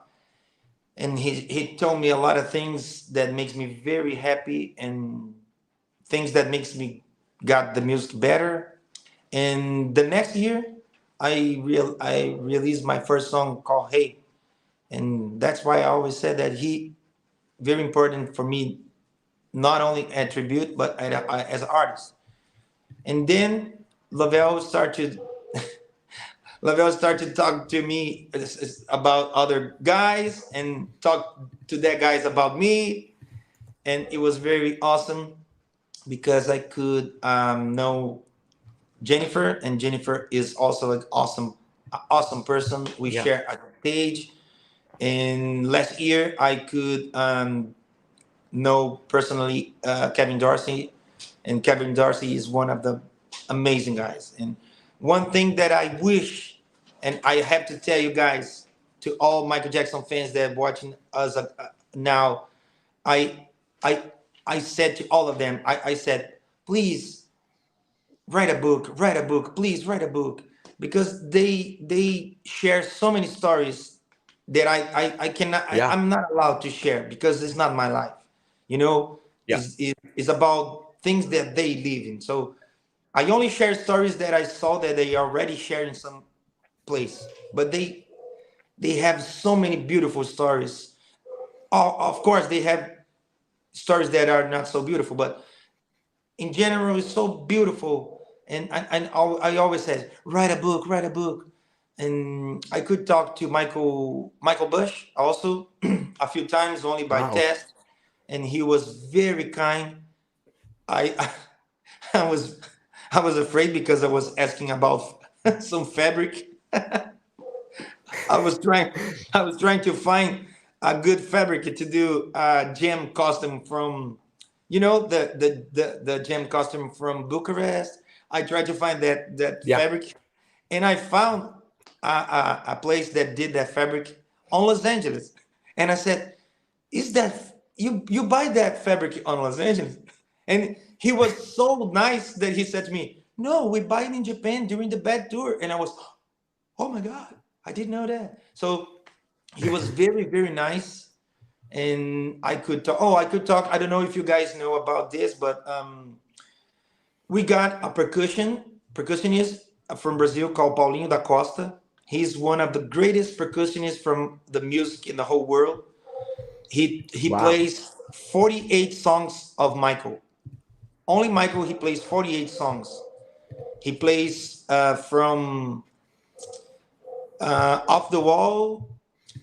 And he told me a lot of things that makes me very happy, and things that makes me got the music better. And the next year, I released my first song called Hey. And that's why I always said that he very important for me, not only at Tribute, but as an artist. And then Lavelle started Lavelle started to talk to me about other guys, and talk to that guys about me. And it was very awesome, because I could know Jennifer, and Jennifer is also an awesome person. We Yeah. share a page. And last year I could know personally Kevin Darcy, and Kevin Darcy is one of the amazing guys. And one thing that I wish, and I have to tell you guys, to all Michael Jackson fans that are watching us now, I I I said to all of them, I said, please write a book, please write a book, because they share so many stories that I cannot, Yeah. I'm not allowed to share because it's not my life. You know, Yeah. is about things that they live in. So I only share stories that I saw that they already shared in some place, but they have so many beautiful stories. Of course, they have stories that are not so beautiful, but in general, it's so beautiful. And I always said, write a book. And I could talk to Michael Bush also a few times only by Wow. test, and he was very kind. I I was I was afraid because I was asking about some fabric. I was trying I was trying to find a good fabric to do a gem costume from, you know, the gem costume from Bucharest. I tried to find that Yeah. fabric, and I found a place that did that fabric on Los Angeles. And I said, "Is that you buy that fabric on Los Angeles?" And he was so nice that he said to me, "No, we buy it in Japan during the bad tour." And I was, oh my God, I didn't know that. So he was very, very nice. And I could talk. Oh, I could talk. I don't know if you guys know about this, but we got a percussionist from Brazil called Paulinho da Costa. He's one of the greatest percussionists from the music in the whole world. He Wow. plays 48 songs of Michael. Only Michael, he plays 48 songs. He plays from Off the Wall,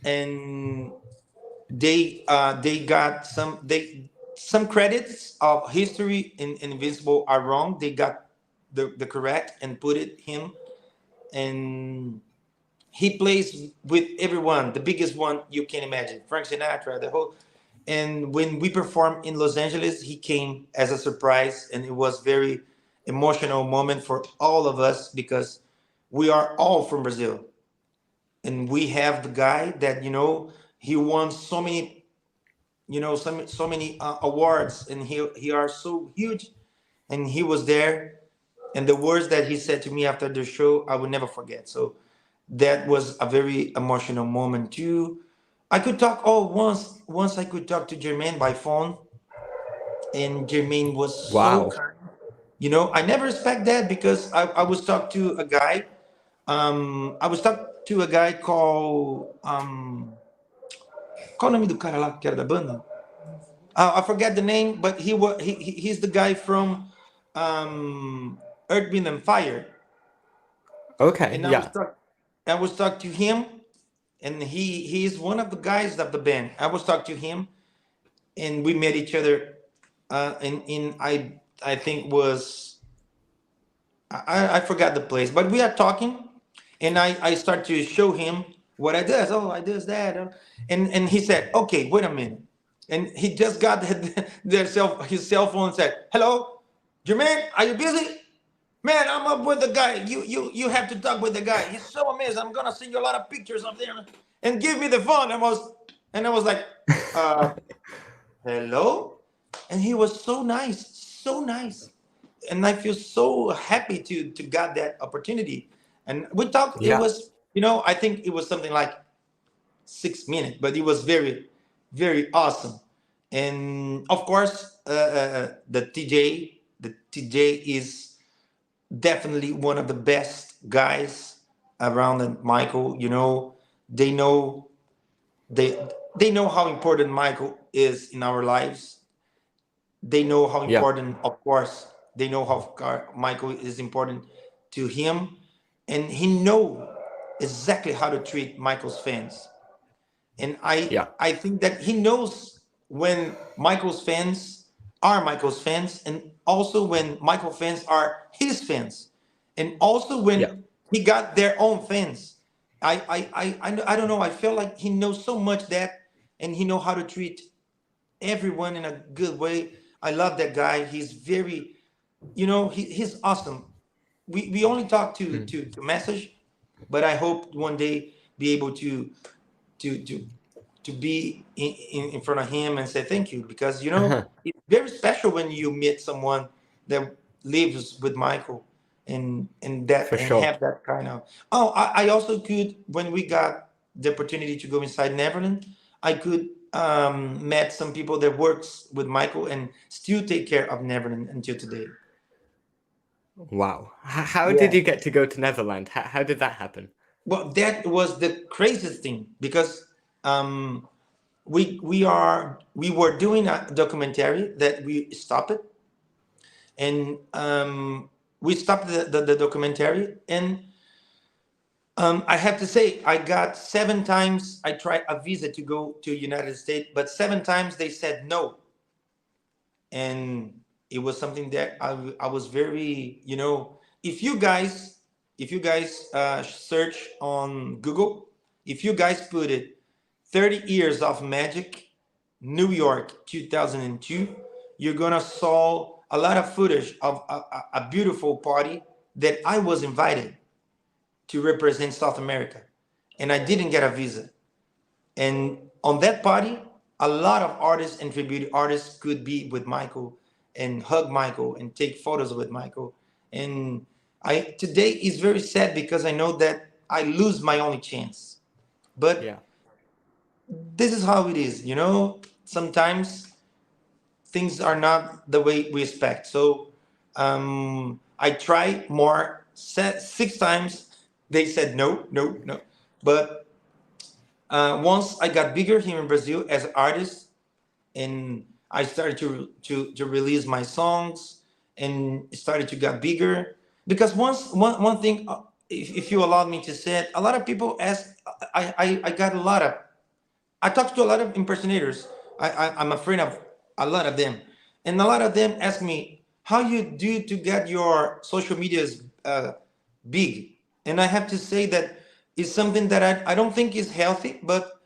and they got some credits of History in Invincible are wrong. They got the correct and put it him, and he plays with everyone, the biggest one you can imagine, Frank Sinatra, the whole. And when we performed in Los Angeles, he came as a surprise, and it was very emotional moment for all of us because we are all from Brazil, and we have the guy that, you know, he won so many, you know, so many awards, and he are so huge, and he was there, and the words that he said to me after the show I will never forget. So that was a very emotional moment too. I could talk, oh, once I could talk to Jermaine by phone, and Jermaine was so Wow. kind. You know, I never expect that because I was talking to a guy, I was talking to a guy called qual o nome do cara lá que era da banda? I forget the name, but he's the guy from Earth, Wind and Fire. Okay. And Yeah. I was talking to him, and he's one of the guys of the band. I was talking to him, and we met each other. In I think was I forgot the place, but we are talking, and I start to show him what I does. Oh, I does that, and he said, "Okay, wait a minute," and he just got his cell phone and said, "Hello, Jermaine, are you busy? Man, I'm up with the guy. You have to talk with the guy. He's so amazing. I'm gonna send you a lot of pictures of them, and give me the phone." And I was like, uh, "Hello," and he was so nice, so nice, and I feel so happy to got that opportunity. And we talked. It Yeah. was, you know, I think it was something like 6 minutes, but it was very, very awesome. And of course, the TJ is definitely one of the best guys around. And Michael, you know, they know they they know how important Michael is in our lives. They know how Yeah. important, of course, they know how Michael is important to him, and he know exactly how to treat Michael's fans. And Yeah. I think that he knows when Michael's fans are Michael's fans, and also when Michael fans are his fans, and also Yeah. when he got their own fans. I don't know. I feel like he knows so much that, and he know how to treat everyone in a good way. I love that guy. He's very, you know, he's awesome. We only talk Mm. to message, but I hope one day be able to to to be in front of him and say thank you, because you know it's very special when you meet someone that lives with Michael and that For and sure. have that kind of. Oh, I also could, when we got the opportunity to go inside Neverland, I could met some people that works with Michael and still take care of Neverland until today. Wow. How did Yeah. you get to go to Neverland? How did that happen? Well, that was the craziest thing because um, we were doing a documentary that we stopped it, and we stopped the documentary, and I have to say I got 7 times. I tried a visa to go to United States, but 7 times they said no, and it was something that I was very, you know, if you guys search on Google, if you guys put it 30 years of magic, New York 2002, you're gonna saw a lot of footage of a beautiful party that I was invited to represent South America, and I didn't get a visa. And on that party, a lot of artists and tribute artists could be with Michael and hug Michael and take photos with Michael. And I today is very sad because I know that I lose my only chance. But Yeah. this is how it is, you know. Sometimes things are not the way we expect. So I tried more, 6 times. They said no, no, no. But once I got bigger here in Brazil as an artist, and I started to release my songs, and it started to get bigger. Because one thing, if you allow me to say it, a lot of people ask. I got a lot of. I talked to a lot of impersonators. I'm a friend of a lot of them, and a lot of them ask me how you do to get your social medias big. And I have to say that it's something that I don't think is healthy, but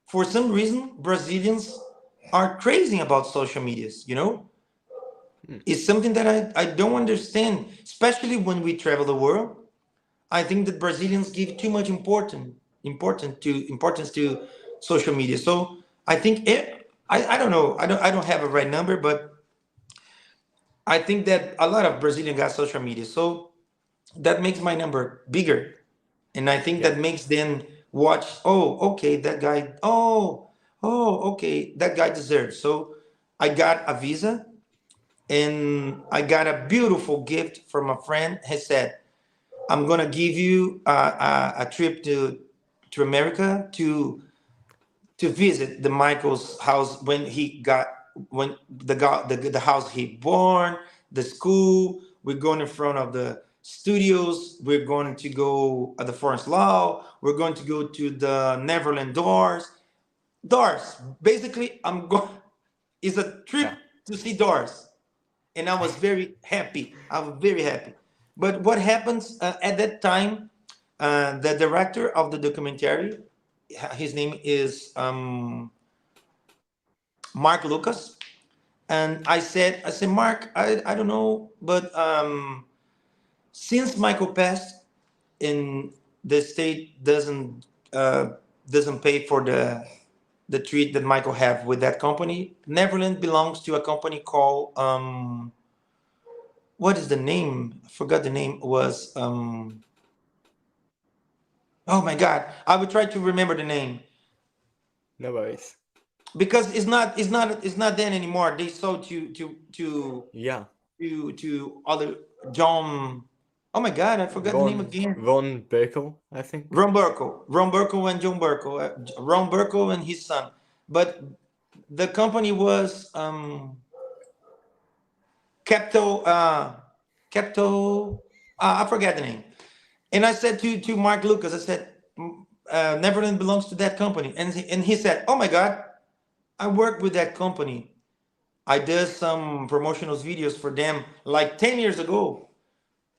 for some reason Brazilians are crazy about social medias, you know. Hmm. It's something that I don't understand, especially when we travel the world. I think that Brazilians give too much importance to social media. So I think I don't know, I don't have a right number, but I think that a lot of Brazilians got social media, so that makes my number bigger. And I think Yeah. that makes them watch. Oh, okay, that guy. Oh, okay, that guy deserves. So I got a visa, and I got a beautiful gift from a friend. He said, "I'm gonna give you a trip to America to visit the Michael's house when he got when the house he born, the school. We're going in front of the studios. We're going to go at the Forest Law. We're going to go to the Neverland doors. Doors. Basically, I'm going. It's a trip Yeah. to see doors, and I was very happy. I was very happy. But what happens at that time? The director of the documentary, his name is Mark Lucas, and I said, Mark, I don't know, but since Michael passed, and the state doesn't pay for the treat that Michael have with that company. Neverland belongs to a company called what is the name? I forgot the name. Was oh my God, I would try to remember the name No worries. because it's not then anymore. They sold Yeah. to other John. Oh my God, I forgot the name again. Ron Burkle, I think. Ron Burkle, and John Burkle, Ron Burkle and his son. But the company was Capital, Capital. I forget the name. And I said to Mark Lucas, I said, Neverland belongs to that company, and he said, "Oh my God, I worked with that company. I did some promotional videos for them like 10 years ago.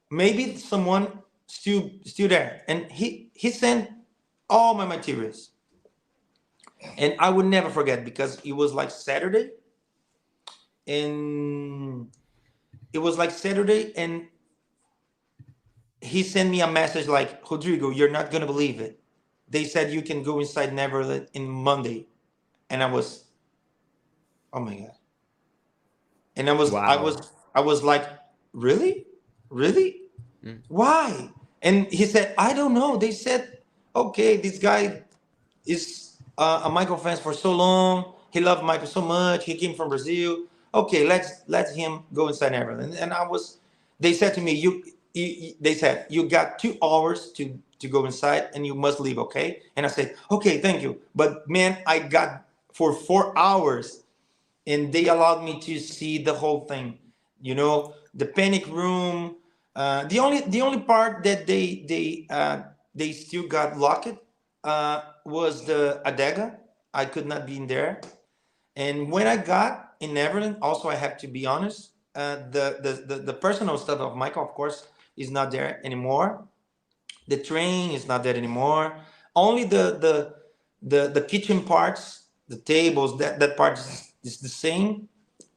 Maybe someone still there." And he sent all my materials, and I would never forget because it was like Saturday, and and he sent me a message like, "Rodrigo, you're not gonna believe it. They said you can go inside Neverland in Monday." and I was, oh my god, and Wow. I was like, really, really, Mm. why? And he said, I don't know. They said, okay, this guy is a Michael fan for so long. He loved Michael so much. He came from Brazil. Okay, let's let him go inside Neverland. And I was, they said to me, they said you got 2 hours to go inside and you must leave, okay? And I said, okay, thank you. But man, I got for 4 hours, and they allowed me to see the whole thing. You know, the panic room. The only part that they still got locked was the adega. I could not be in there. And when I got in Neverland, also I have to be honest, the personal stuff of Michael, of course, is not there anymore. The train is not there anymore. Only the kitchen parts, the tables, that part is the same,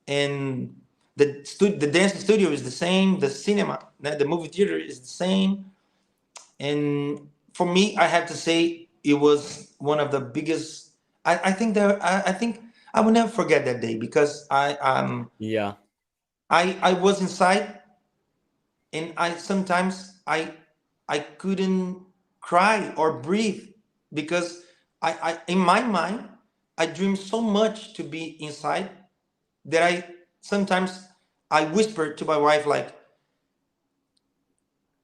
and the dance studio is the same. The cinema, the movie theater is the same. And for me, I have to say it was one of the biggest. I think that I think I will never forget that day because Yeah. I was inside, and I sometimes I couldn't cry or breathe because I in my mind I dream so much to be inside that I sometimes I whisper to my wife like,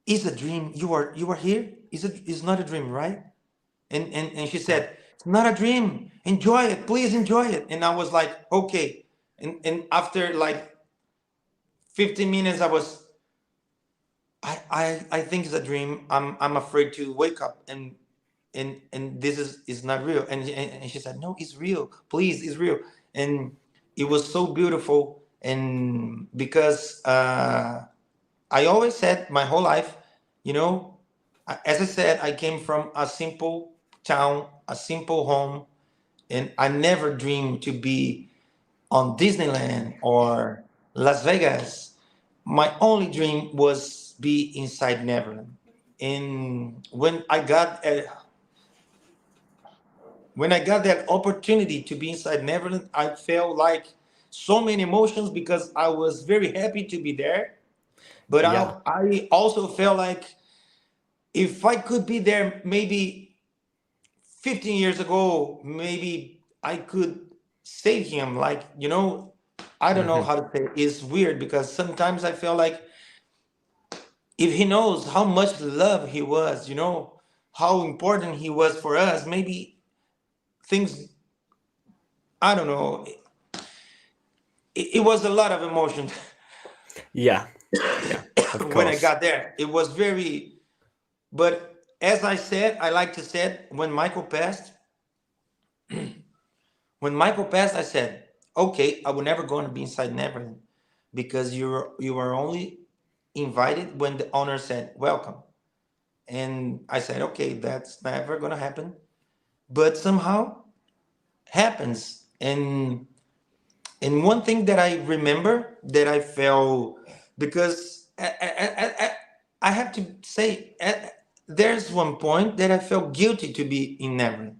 "Is a dream? You are here? Is not a dream, right?" And she Yeah. said, "It's not a dream. Enjoy it, please enjoy it." And I was like, "Okay." And after like 15 minutes, I was I think it's a dream. I'm afraid to wake up and this is not real. And she said, "No, it's real. Please, it's real." And it was so beautiful. And because I always said my whole life, you know, as I said, I came from a simple town, a simple home, and I never dreamed to be on Disneyland or Las Vegas. My only dream was be inside Neverland. And when I got that opportunity to be inside Neverland, I felt like so many emotions because I was very happy to be there. But Yeah. I also felt like if I could be there maybe 15 years ago, maybe I could save him. Like, I don't know Hmm. how to say it. It's weird because sometimes I feel like if he knows how much love he was, how important he was for us, maybe things, I don't know. It was a lot of emotion Yeah. Yeah. Of when I course. got there. It was very, but as I said, I like to say, when Michael passed, I said, okay, I will never going to be inside Neverland because you were only invited when the owner said welcome. And I said, okay, that's never gonna happen. But somehow happens. And one thing that I remember that I felt, because I have to say, there's one point that I felt guilty to be in Neverland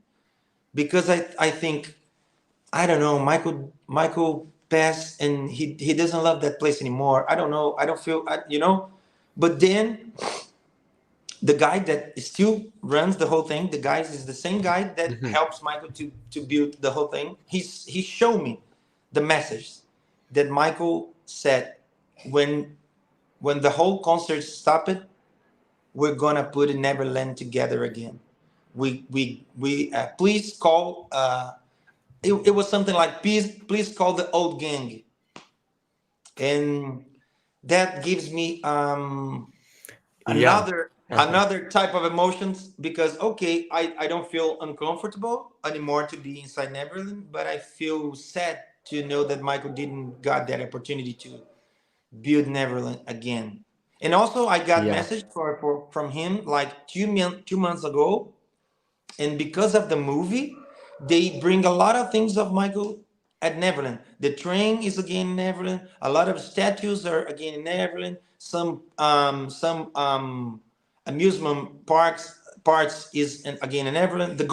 because I think, I don't know, Michael passed and he doesn't love that place anymore. I don't know. I don't feel, But then the guy that still runs the whole thing, the guy is the same guy that Hmm. helps Michael to build the whole thing. He showed me the message that Michael said when when the whole concert stopped. We're gonna put Neverland together again. We please call. It was something like please call the old gang, and that gives me Yeah. another Uh-huh. another type of emotions because okay, I don't feel uncomfortable anymore to be inside Neverland, but I feel sad to know that Michael didn't got that opportunity to build Neverland again. And also I got Yeah. message from him like 2 months ago, and because of the movie, they bring a lot of things of Michael at Neverland. The train is again in Neverland. A lot of statues are again in Neverland. Some amusement parks is again in Neverland. The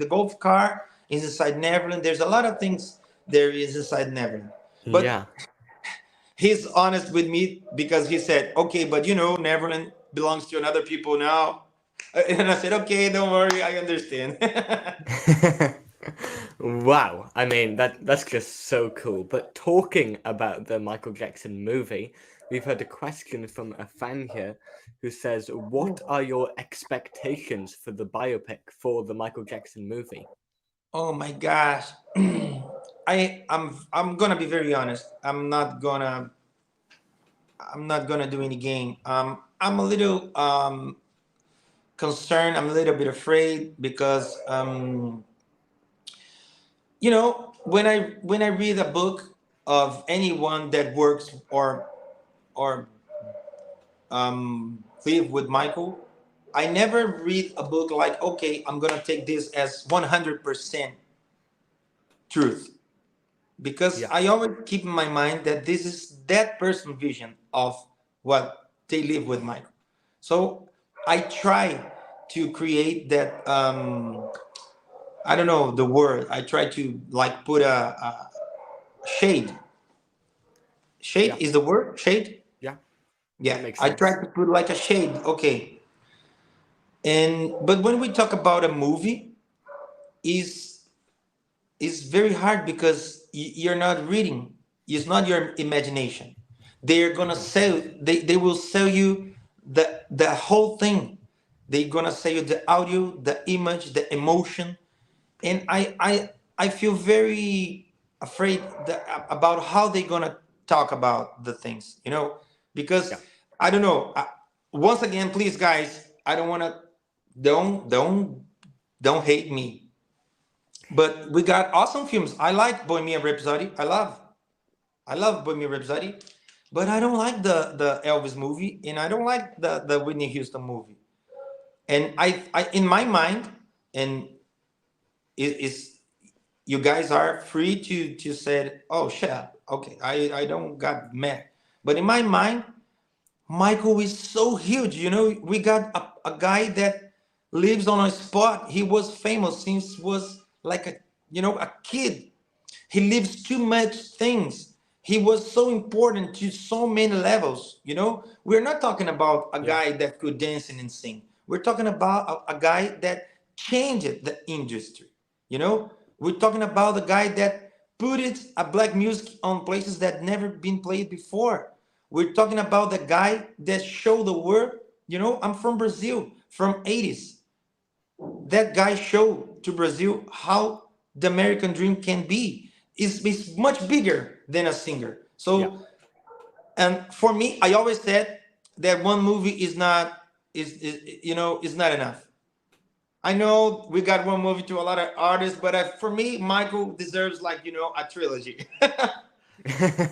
golf car is inside Neverland. There's a lot of things there is inside Neverland. But Yeah. he's honest with me because he said, okay, but you know, Neverland belongs to another people now. And I said, okay, don't worry, I understand. Wow, I mean that's just so cool. But talking about the Michael Jackson movie, we've had a question from a fan here who says, "What are your expectations for the biopic for the Michael Jackson movie?" Oh my gosh. I'm gonna be very honest. I'm not gonna do any game. I'm a little concerned. I'm a little bit afraid because you know, when I read a book of anyone that works or live with Michael, I never read a book like, okay, I'm gonna take this as 100% truth, because Yeah, I always keep in my mind that this is that person's vision of what they live with Michael. So I try to create that. I don't know the word. I try to like put a shade. Shade yeah, is the word. Shade. yeah. Yeah, That makes I try sense. to put like a shade. Okay, and but when we talk about a movie, is very hard because you're not reading. It's not your imagination. They're gonna Hmm. sell. They will sell you the whole thing. They're gonna sell you the audio, the image, the emotion, and I feel very afraid about how they're gonna talk about the things. You know, because Yeah, I don't know. Once again, please, guys, I don't wanna don't hate me, but we got awesome films. I like Bohemian Rhapsody. I love Bohemian Rhapsody, but I don't like the Elvis movie, and I don't like the Whitney Houston movie. And I in my mind, and it is, you guys are free to say, oh shut up. Okay, I don't got mad, but in my mind, Michael is so huge. You know, we got a guy that lives on a spot. He was famous since was like a, you know, a kid. He lives too much things. He was so important to so many levels. You know, we're not talking about a yeah, guy that could dance and sing. We're talking about a guy that changed the industry. You know, we're talking about the guy that put it a black music on places that never been played before. We're talking about the guy that showed the world. You know, I'm from Brazil, from 80s. That guy showed to Brazil how the American dream can be. Is much bigger than a singer. yeah. So, and for me, I always said that one movie is not is you know, is not enough. I know we got one movie to a lot of artists, but for me, Michael deserves, like, you know, a trilogy.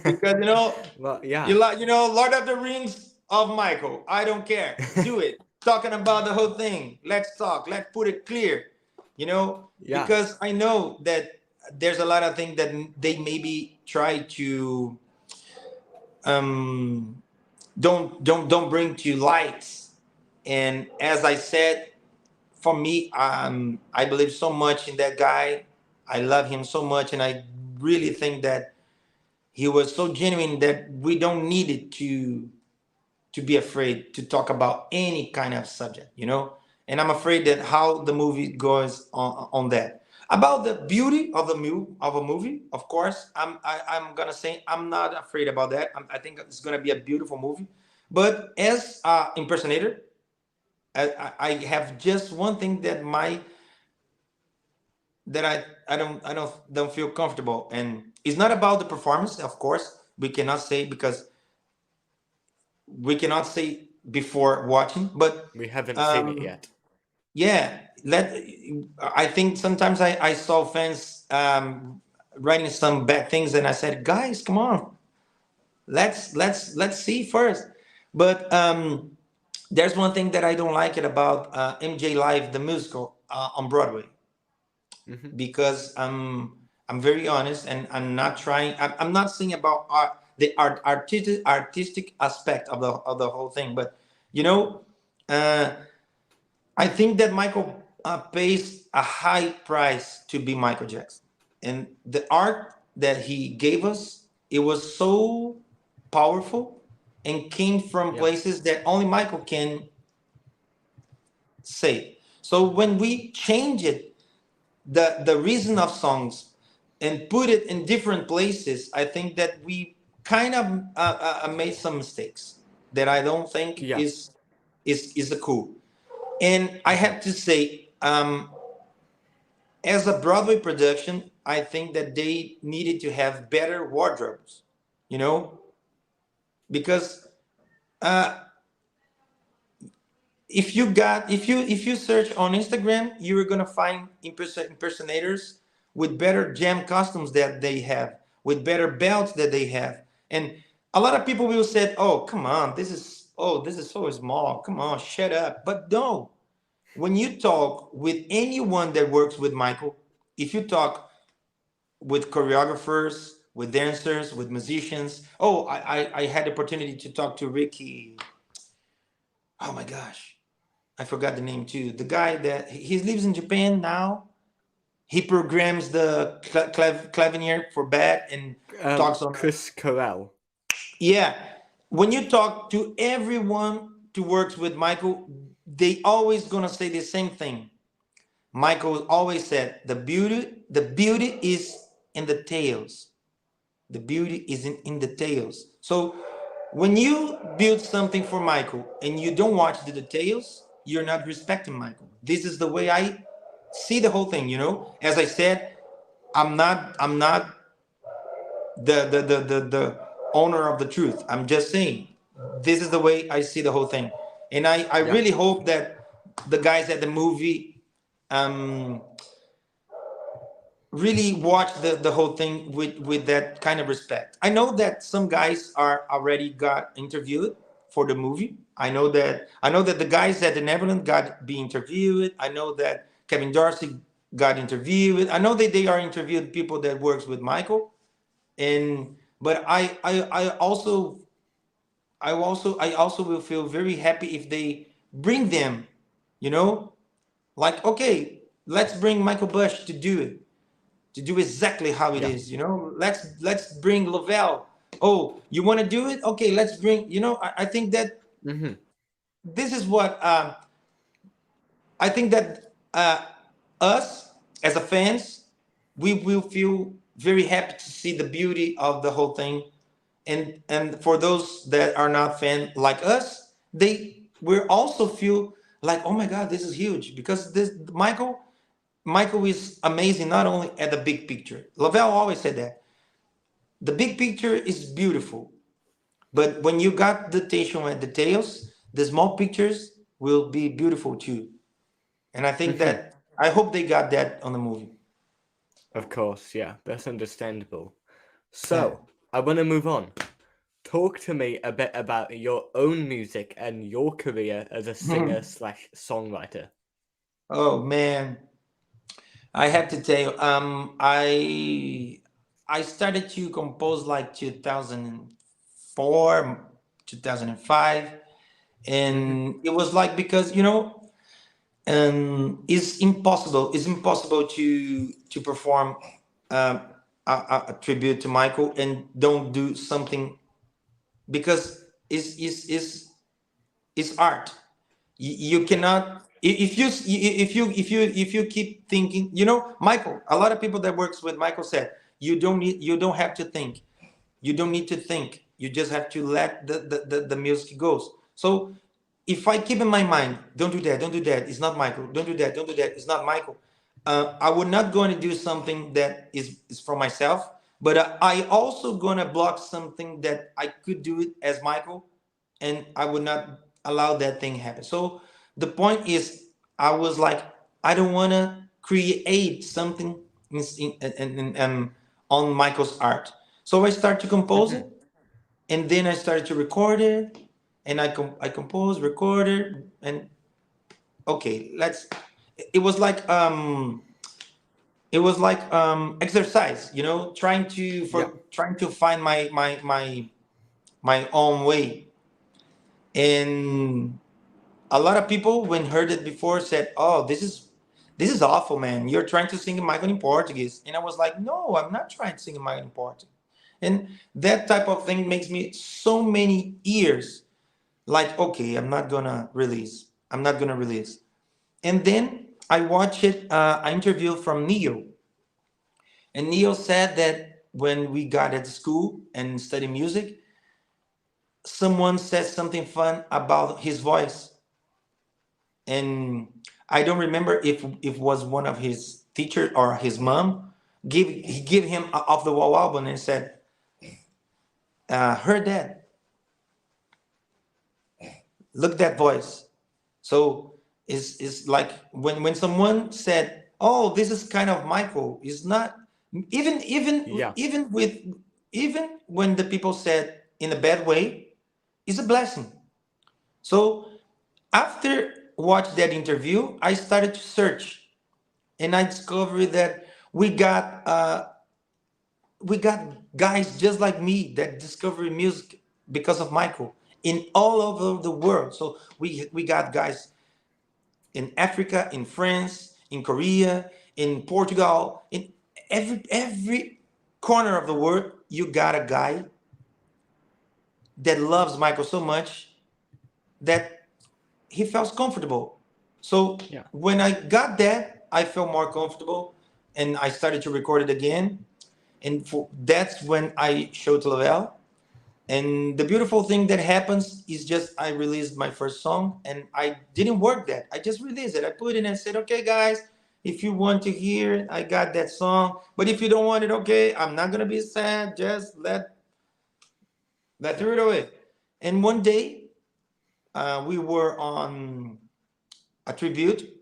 Because you know, Well, yeah, you know, Lord of the Rings of Michael. I don't care. Do it. Talking about the whole thing. Let's talk. Let's put it clear. You know, yeah, because I know that there's a lot of things that they maybe try to um don't bring to lights. And as I said, for me, I believe so much in that guy. I love him so much, and I really think that he was so genuine that we don't need it to be afraid to talk about any kind of subject, you know. And I'm afraid that how the movie goes on that. About the beauty of of a movie, of course, I'm gonna say I'm not afraid about that. I think it's gonna be a beautiful movie. But as impersonator, I have just one thing that don't feel comfortable, and it's not about the performance. Of course, we cannot say, because we cannot say before watching, but we haven't seen it um yet. yeah, I think sometimes I saw fans writing some bad things, and I said, guys, come on, let's see first. But there's one thing that I don't like it about MJ Live the musical on Broadway, Hmm. because I'm very honest, and I'm not trying. I'm not saying about art, the artistic aspect of the whole thing, but you know, uh, I think that Michael. pays a high price to be Michael Jackson. And the art that he gave us, it was so powerful and came from Yeah. places that only Michael can say. So when we change it, the reason of songs, and put it in different places, I think that we kind of made some mistakes that I don't think Yeah. is a cool. And I have to say, as a Broadway production, I think that they needed to have better wardrobes, you know, because uh, if you search on Instagram, you're gonna find impersonators with better jam costumes that they have, with better belts that they have, and a lot of people will say, "Oh, come on, this is so small. Come on, shut up." But no, when you talk with anyone that works with Michael, if you talk with choreographers, with dancers, with musicians. Oh, I had the opportunity to talk to Ricky. Oh my gosh, I forgot the name too. The guy that he lives in Japan now. He programs the clavier for bat and talks on. Chris Corell. Yeah, when you talk to everyone who works with Michael, they always gonna say the same thing. Michael always said the beauty is in the tales. The beauty is in the details. So when you build something for Michael and you don't watch the details, you're not respecting Michael. This is the way I see the whole thing, you know. As I said, I'm not the owner of the truth. I'm just saying this is the way I see the whole thing. And I Yeah. really hope that the guys at the movie um really watch the whole thing with that kind of respect. I know that some guys are already got interviewed for the movie. I know that the guys at the Neverland got be interviewed. I know that Kevin Darcy got interviewed. I know that they are interviewed people that works with Michael. And but I also will feel very happy if they bring them, you know, like, okay, let's bring Michael Bush to do exactly how it Yeah. is. You know, let's bring Lavelle. Oh, you want to do it? Okay, let's bring. You know, I think that Hmm. this is what I think that us as a fans, we will feel very happy to see the beauty of the whole thing, and for those that are not fan like us, they will also feel like, oh my God, this is huge because this Michael is amazing not only at the big picture. Lavelle always said that the big picture is beautiful, but when you got the attention and details, the small pictures will be beautiful too. And I think Hmm. that I hope they got that on the movie. Of course, yeah, that's understandable. Yeah. So, I want to move on. Talk to me a bit about your own music and your career as a singer slash songwriter. Oh man, I have to tell you, I started to compose like 2004, 2005, Hmm. and it was like because it's impossible to perform um, a tribute to Michael and don't do something because it's art. You cannot if you keep thinking, Michael. A lot of people that works with Michael said you don't have to think. You don't need to think. You just have to let the music goes. So if I keep in my mind, don't do that, don't do that, it's not Michael. Don't do that, don't do that, it's not Michael. I would not going to do something that is for myself, but I also going to block something that I could do it as Michael, and I would not allow that thing happen. So the point is, I was like, I don't want to create something on Michael's art. So I start to compose Hmm. it, and then I started to record it, and I composed, recorded, and okay, let's. It was like exercise, Yeah. trying to find my own way. And a lot of people when heard it before said, "Oh, this is." this is awful, man. You're trying to sing Michael in Portuguese. And I was like, no, I'm not trying to sing Michael in Portuguese. And that type of thing makes me so many years like, okay, I'm not gonna release. I'm not gonna release. And then I watched an interview from Neo. And Neo said that when we got at school and studied music, someone said something fun about his voice. And I don't remember if it was one of his teachers or his mom. He gave him a off the wall album and said, "Heard that? Look that voice." So it's like when someone said, "Oh, this is kind of Michael." It's not even Yeah. even when the people said in a bad way, it's a blessing. So after watch that interview, I started to search, and I discovered that we got uh, we got guys just like me that discover music because of Michael in all over the world. So we got guys in Africa, in France, in Korea, in Portugal, in every corner of the world. You got a guy that loves Michael so much that he felt comfortable. So Yeah. when I got that, I felt more comfortable, and I started to record it again. And that's when I showed to Lavelle. And the beautiful thing that happens is just I released my first song, and I didn't work that. I just released it. I put it and said, okay, guys, if you want to hear it, I got that song. But if you don't want it, okay, I'm not gonna be sad. Just let Yeah. throw it away. And one day, we were on a tribute,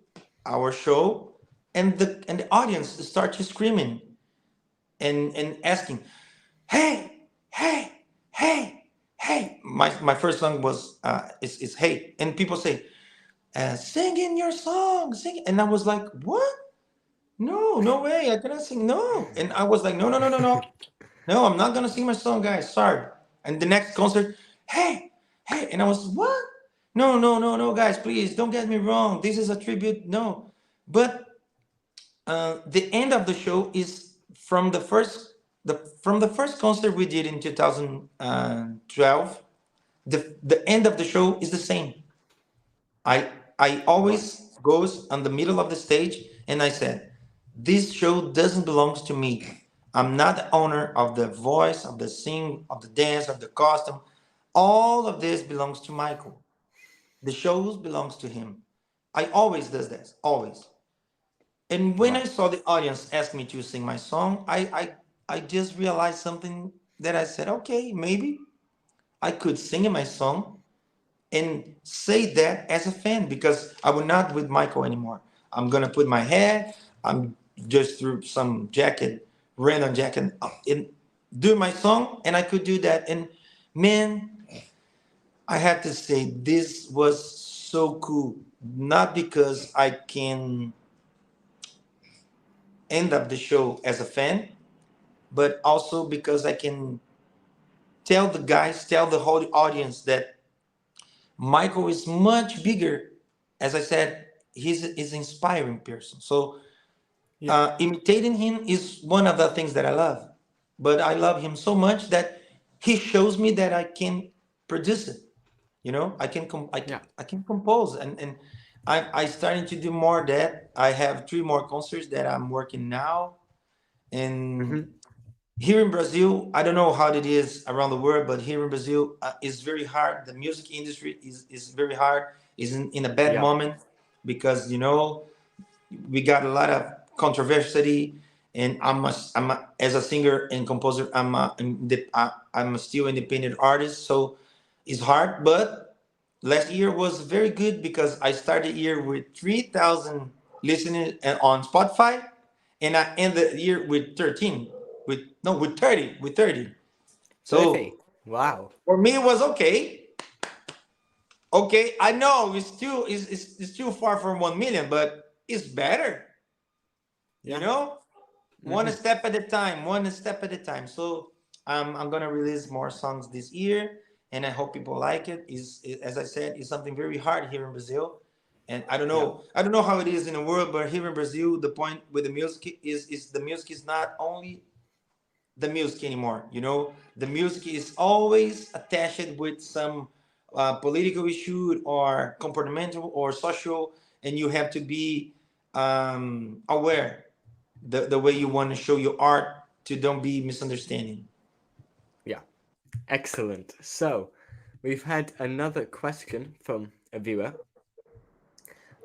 our show, and the audience started screaming and asking, hey, hey, hey, hey. My first song was is hey, and people say, sing in your song, sing. And I was like, what? No, no way, I cannot sing. No, and I was like, no, no, no, no, no, no, I'm not gonna sing my song, guys. Sorry. And the next concert, hey, hey, and I was what? No, no, no, no, guys, please don't get me wrong. This is a tribute. No, but the end of the show is from the first concert we did in 2012. The end of the show is the same. I Wow. always goes on the middle of the stage and I said, this show doesn't belong to me. I'm not the owner of the voice, of the sing, of the dance, of the costume. All of this belongs to Michael. The shows belongs to him. I always does this, always. And when I Wow. saw the audience ask me to sing my song, I just realized something that I said, okay, maybe I could sing in my song and say that as a fan because I will not with Michael anymore. I'm gonna put my hair, I'm just through some jacket, random jacket, and do my song, and I could do that. And man, I had to say this was so cool. Not because I can end up the show as a fan, but also because I can tell the guys, tell the whole audience that Michael is much bigger. As I said, he's an inspiring person. So Yeah. imitating him is one of the things that I love. But I love him so much that he shows me that I can produce it. You know, Yeah. I can compose, and I starting to do more of that. I have 3 more concerts that I'm working now, and Mm-hmm. here in Brazil, I don't know how it is around the world, but here in Brazil, it's very hard. The music industry is very hard. Is in a bad Yeah. moment because we got a lot of controversy, and as a singer and composer, I'm a still independent artist, so it's hard. But last year was very good because I started the year with 3,000 listeners on Spotify, and I end the year with 13, with no, with 30. 30. So Wow. for me, it was okay. Okay, I know it's still far from 1 million, but it's better. You Yeah. know, one Mm-hmm. step at a time, one step at a time. So I'm gonna release more songs this year, and I hope people like it. Is as I said, is something very hard here in Brazil. And Yeah. I don't know how it is in the world, but here in Brazil, the point with the music is the music is not only the music anymore. You know, the music is always attached with some political issue or comportamental or social, and you have to be aware the way you want to show your art to don't be misunderstanding. Yeah. Excellent. So, we've had another question from a viewer.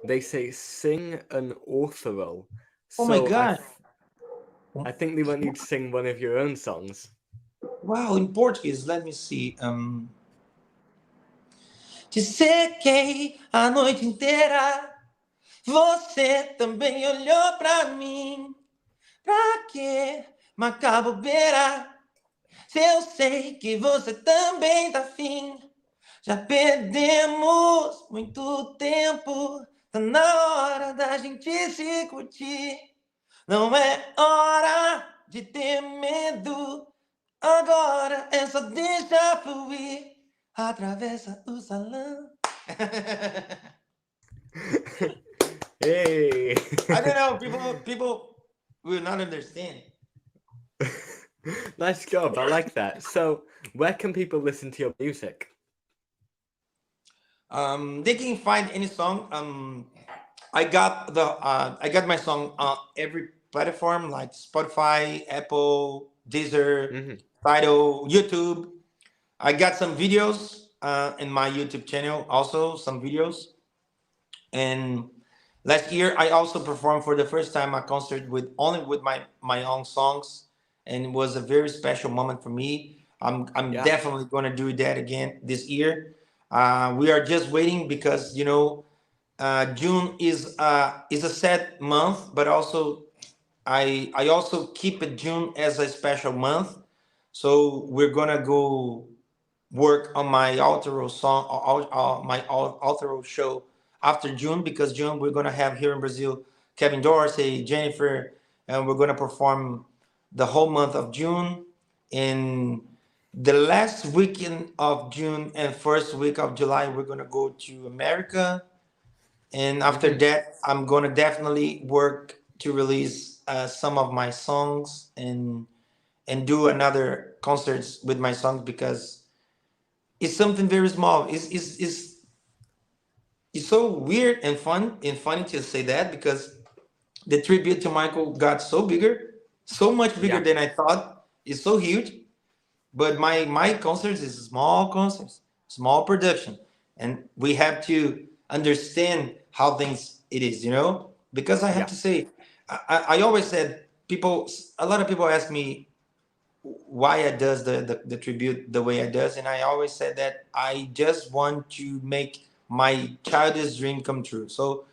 They say sing an author. Oh my So God! I think they want you to sing one of your own songs. Wow, in Portuguese, let me see. Te sequei a noite inteira. Você também olhou pra mim. Pra quê? Marcar bobeira. Se eu sei que você também tá afim. Já perdemos muito tempo. Tá na hora da gente se curtir. Não é hora de ter medo. Agora é só deixa fluir. Atravessa o salão. Hey! I don't know. People will not understand. Nice job. I like that. So, where can people listen to your music? They can find any song. I got my song on every platform like Spotify, Apple, Deezer, Hmm. Tidal, YouTube. I got some videos in my YouTube channel, also some videos. And last year, I also performed for the first time a concert with only with my own songs, and it was a very special moment for me. I'm Yeah. definitely going to do that again this year. We are just waiting because June is a sad month, but also I also keep it June as a special month. So we're gonna go work on my outro song, my outro show after June, because June we're gonna have here in Brazil Kevin Dorsey, Jennifer, and we're gonna perform the whole month of June. In the last weekend of June and first week of July, we're gonna go to America, and after Hmm. that, I'm gonna definitely work to release some of my songs and do another concerts with my songs, because it's something very small. It's so weird and fun and funny to say that, because the tribute to Michael got so bigger, so much bigger Yeah. than I thought. It's so huge. But my concerts is small concerts, small production, and we have to understand how things it is, Because I have Yeah. to say, I always said people. A lot of people ask me why I does the tribute the way I does, and I always said that I just want to make my childish dream come true. So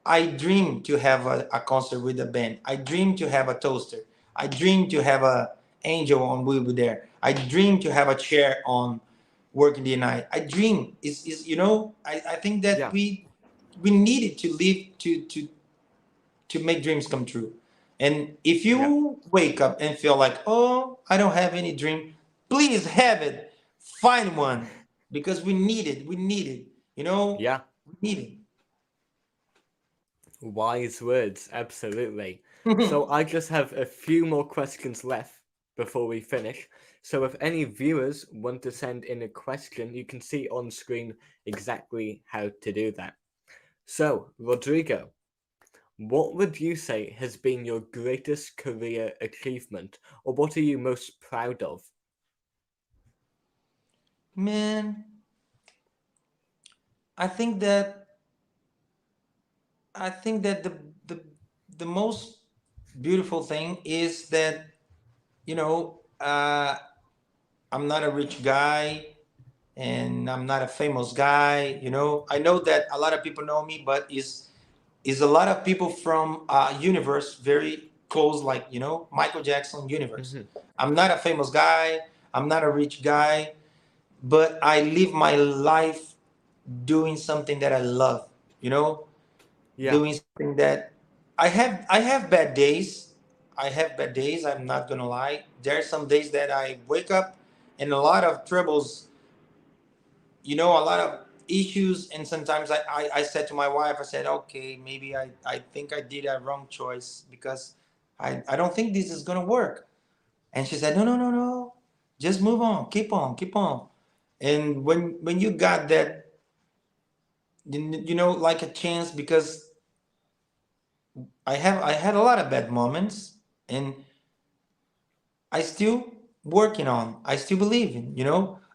I dream to have a concert with a band. I dream to have a toaster. I dream to have a angel on will be there. I dream to have a chair on working the night. I dream is I think that Yeah. we needed to live to make dreams come true. And if Yeah. you wake up and feel like, oh, I don't have any dream, please have it. Find one, because we need it. We need it. Yeah. We need Wise words. Absolutely. So, it. I just have a few more questions left before we finish. So, if any viewers want to send in a question, you can see on screen exactly how to do that. So, Rodrigo, what would you say has been your greatest career achievement, or what are you most proud of? Man, I think that the the most beautiful thing is that you know uh, I'm not a rich guy, and I'm not a famous guy. I know that a lot of people know me, but is a lot of people from universe very close, like Michael Jackson universe. Hmm. I'm not a famous guy. I'm not a rich guy, but I live my life doing something that I love. You know, Yeah. doing something that I have bad days. I have bad days. I'm not gonna lie. There are some days that I wake up and a lot of troubles. A lot of issues, and sometimes I said to my wife, I said, okay, maybe I think I did a wrong choice because I don't think this is gonna work. And she said, no, no, no, no, just move on, keep on, keep on. And when you got that, like a chance, because I had a lot of bad moments, and I still working on. I still believe in.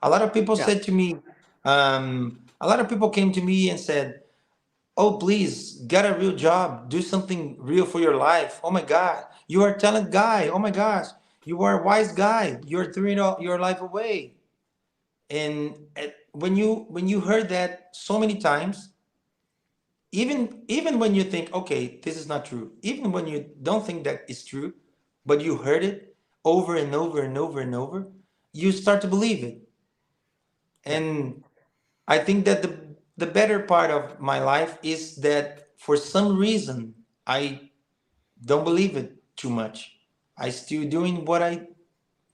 A lot of people Yeah. said to me, a lot of people came to me and said, "Oh, please, get a real job. Do something real for your life. Oh my God, you are a talent guy. Oh my gosh, you are a wise guy. You're throwing all your life away." And when you heard that so many times, even when you think, okay, this is not true, even when you don't think that it's true, but you heard it over and over and over and over, you start to believe it. Yeah. And I think that the better part of my life is that for some reason I don't believe it too much. I still doing what I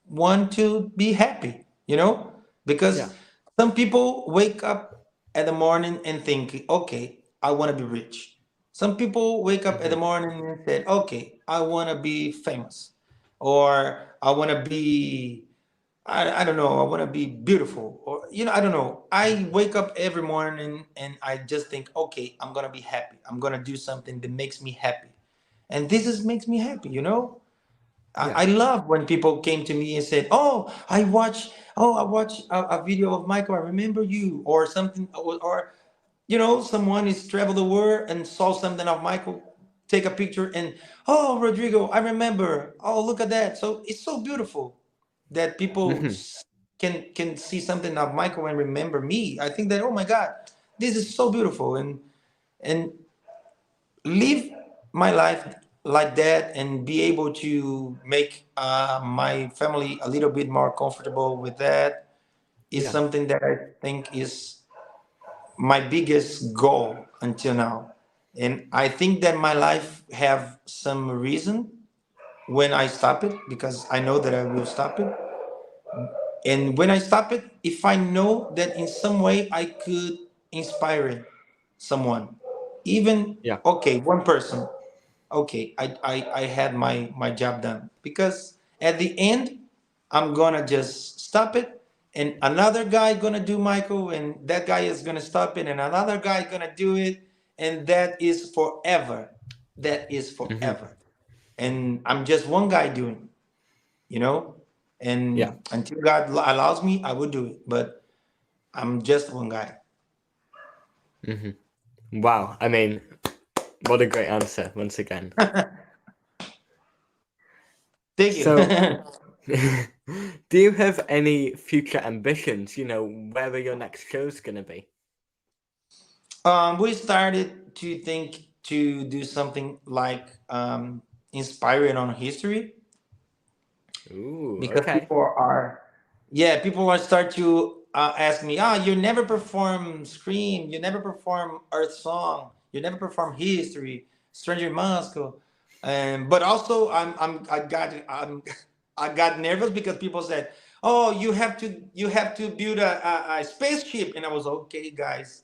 want to be happy. Yeah. Because some people wake up at the morning and think, okay, I want to be rich. Some people wake up at the Hmm. morning and say, okay, I want to be famous, or I want to be, I don't know, I want to be beautiful, or I don't know. I wake up every morning and I just think, okay, I'm gonna be happy. I'm gonna do something that makes me happy, and this is makes me happy. Yeah. I love when people came to me and said, "Oh, I watch a video of Michael. I remember you," or something, or someone is travel the world and saw something of Michael, take a picture, and oh, Rodrigo, I remember. Oh, look at that. So it's so beautiful that people Hmm. can see something of Michael and remember me. I think that, oh my God, this is so beautiful, and live my life like that and be able to make my family a little bit more comfortable with that is Yeah. something that I think is my biggest goal until now. And I think that my life have some reason when I stop it, because I know that I will stop it. And when I stop it, if I know that in some way I could inspire someone, even, Yeah. okay, one person, okay, I had my job done, because at the end I'm gonna just stop it, and another guy gonna do Michael, and that guy is gonna stop it, and another guy gonna do it, and that is forever. That is Hmm. forever. And I'm just one guy doing, you know Yeah. and until God allows me, I will do it, but I'm just one guy. Hmm. Wow. I mean, what a great answer once again. Thank So, you. do you have any future ambitions? Where are your next shows gonna be? We started to think to do something like inspiring on history, Ooh. because Okay. people are start to ask me, you never perform Scream, you never perform Earth Song, you never perform History, Stranger in Moscow. But also I got nervous because people said, oh, you have to build a spaceship, and I was, okay, guys,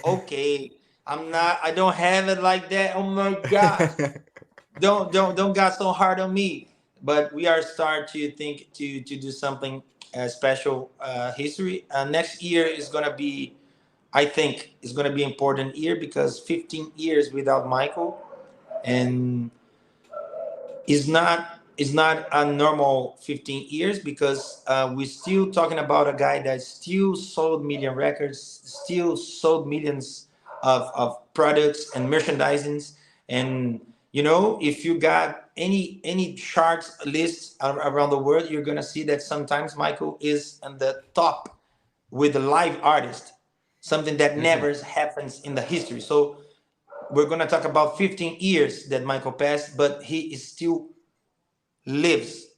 okay, I don't have it like that. Oh my gosh, don't got so hard on me. But we are start to think to do something special, history. Next year is gonna be, I think, is gonna be important year, because 15 years without Michael, and is not a normal 15 years, because we're still talking about a guy that still sold million records, still sold millions of products and merchandisings. And if you got any charts list around the world, you're gonna see that sometimes Michael is on the top with the live artist, something that Hmm. never happens in the history. So we're gonna talk about 15 years that Michael passed, but he is still lives.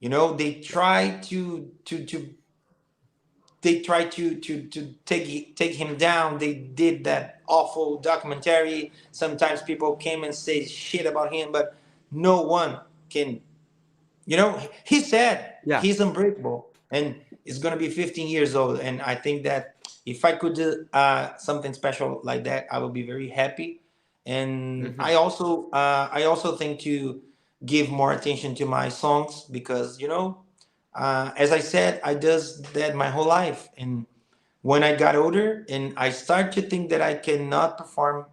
They Yeah. try to take him down. They did that awful documentary. Sometimes people came and say shit about him, but no one can. He said Yeah. he's unbreakable, and is going to be 15 years old, and I think that if I could do something special like that, I would be very happy. And Mm-hmm. I also think to give more attention to my songs, because as I said, I does that my whole life. And when I got older and I start to think that I cannot perform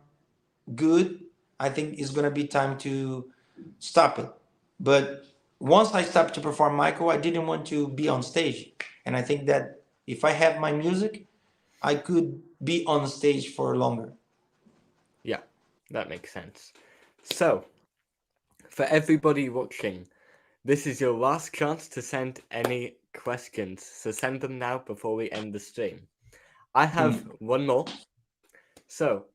good, I think it's gonna be time to stop it. But once I stopped to perform Michael, I didn't want to be on stage. And I think that if I have my music, I could be on stage for longer. Yeah, that makes sense. So, for everybody watching, this is your last chance to send any questions, so send them now before we end the stream. I have Hmm. one more. So,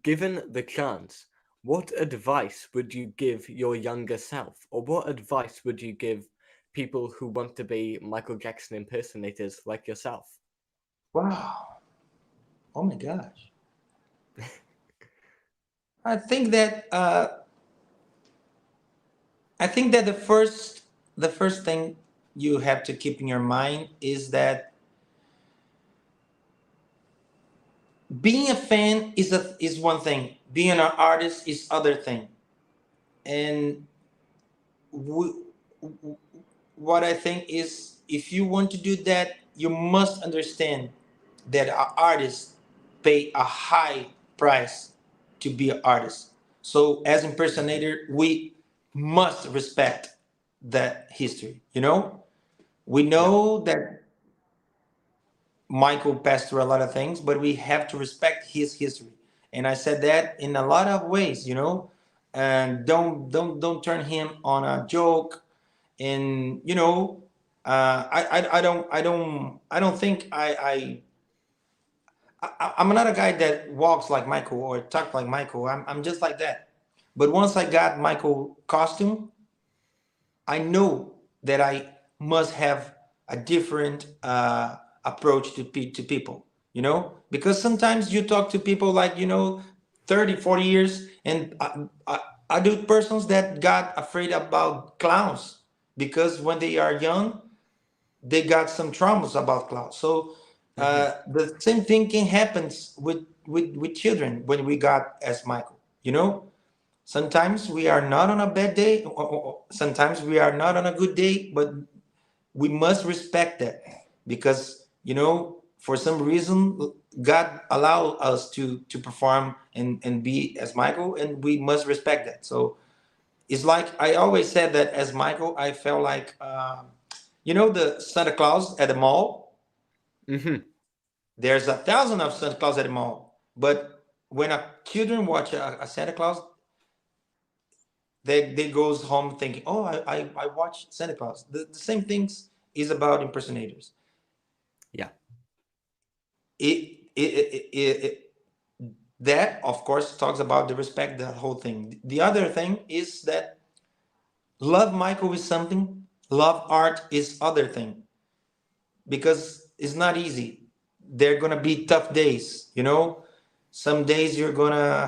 given the chance, what advice would you give your younger self? Or what advice would you give people who want to be Michael Jackson impersonators like yourself? Wow. Oh my gosh. I think that the first thing you have to keep in your mind is that being a fan is one thing, being an artist is other thing. And w- what I think is, if you want to do that, you must understand that artists pay a high price to be an artist. So as Mhm. impersonator, we must respect that history. We Yeah, know that Michael passed through a lot of things, but we have to respect his history. And I said that in a lot of ways, and don't turn him on a joke. And I don't think I'm not a guy that walks like Michael or talk like Michael. I'm just like that. But once I got Michael costume, I know that I must have a different approach to people, because sometimes you talk to people like, 30, 40 years, and I do persons that got afraid about clowns, because when they are young, they got some traumas about clowns. So hmm, the same thing happens with children when we got as Michael, sometimes we are not on a bad day, or sometimes we are not on a good day, but we must respect that, because for some reason God allowed us to perform and be as Michael, and we must respect that. So it's like I always said that as Michael, I felt like the Santa Claus at the mall. hmm, There's a thousand of Santa Claus at the mall, but when a children watch a Santa Claus, they goes home thinking, oh, I watched Santa Claus. The same things is about impersonators. yeah, It that of course talks about the respect, the whole thing. The other thing is that love Michael is something, love art is other thing, because it's not easy. They're gonna be tough days, some days you're gonna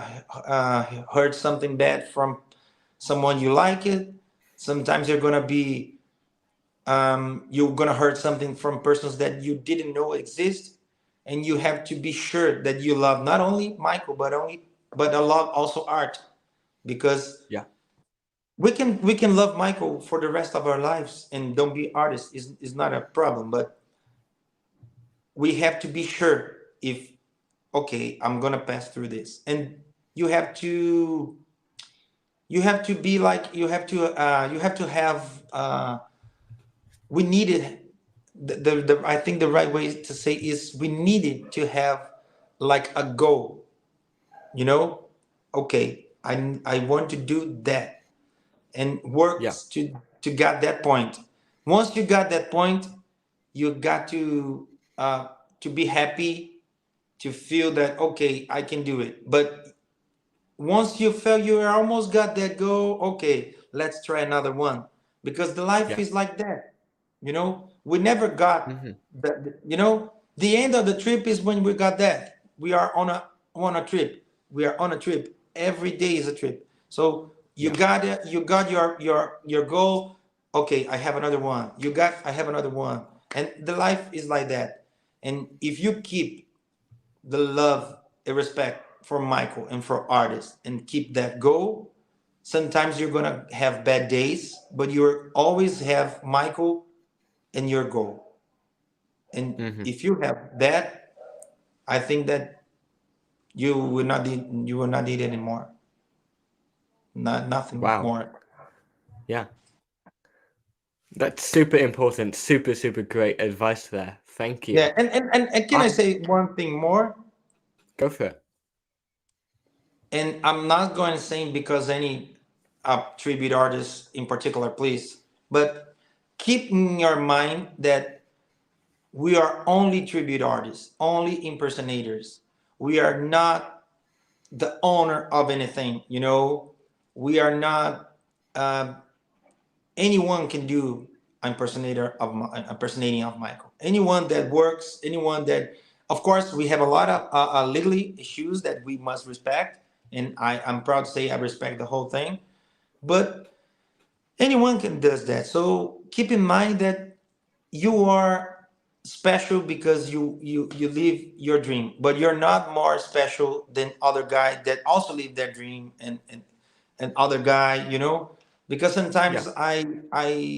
heard something bad from someone you like it. Sometimes you're gonna heard something from persons that you didn't know exist. And you have to be sure that you love not only Michael, but a love also art, because yeah, we can love Michael for the rest of our lives and don't be artists is not a problem. But we have to be sure, if okay, I'm gonna pass through this. And you have to be like, you have to have we needed I think the right way to say is, we needed to have like a goal, you know okay, I want to do that, and yeah, works to get that point. Once you got that point, you got to be happy, to feel that okay, I can do it. But once you feel you almost got that goal, okay, let's try another one, because the life yeah, is like that. We never got hmm, the end of the trip is when we got that. We are on a trip. We are on a trip. Every day is a trip. So you yeah, got it. You got your goal. Okay, I have another one. I have another one. And the life is like that. And if you keep the love and respect for Michael and for artists and keep that goal, sometimes you're gonna have bad days, but you always have Michael and your goal. And Hmm. if you have that, I think that you will not need anymore. Not nothing Wow. more. Yeah. That's super important. Super, super great advice there. Thank you. Yeah, and can I I say one thing more? go for it. And I'm not going to sing because any tribute artist in particular, please. But keep in your mind that we are only tribute artists, only impersonators. We are not the owner of anything. You know, we are not. Uh, anyone can do impersonating of Michael. Anyone that works, anyone that, of course, we have a lot of legally issues that we must respect, and I'm proud to say I respect the whole thing. But anyone can does that. So keep in mind that you are special because you live your dream, but you're not more special than other guy that also live their dream and other guy, you know, because Yeah.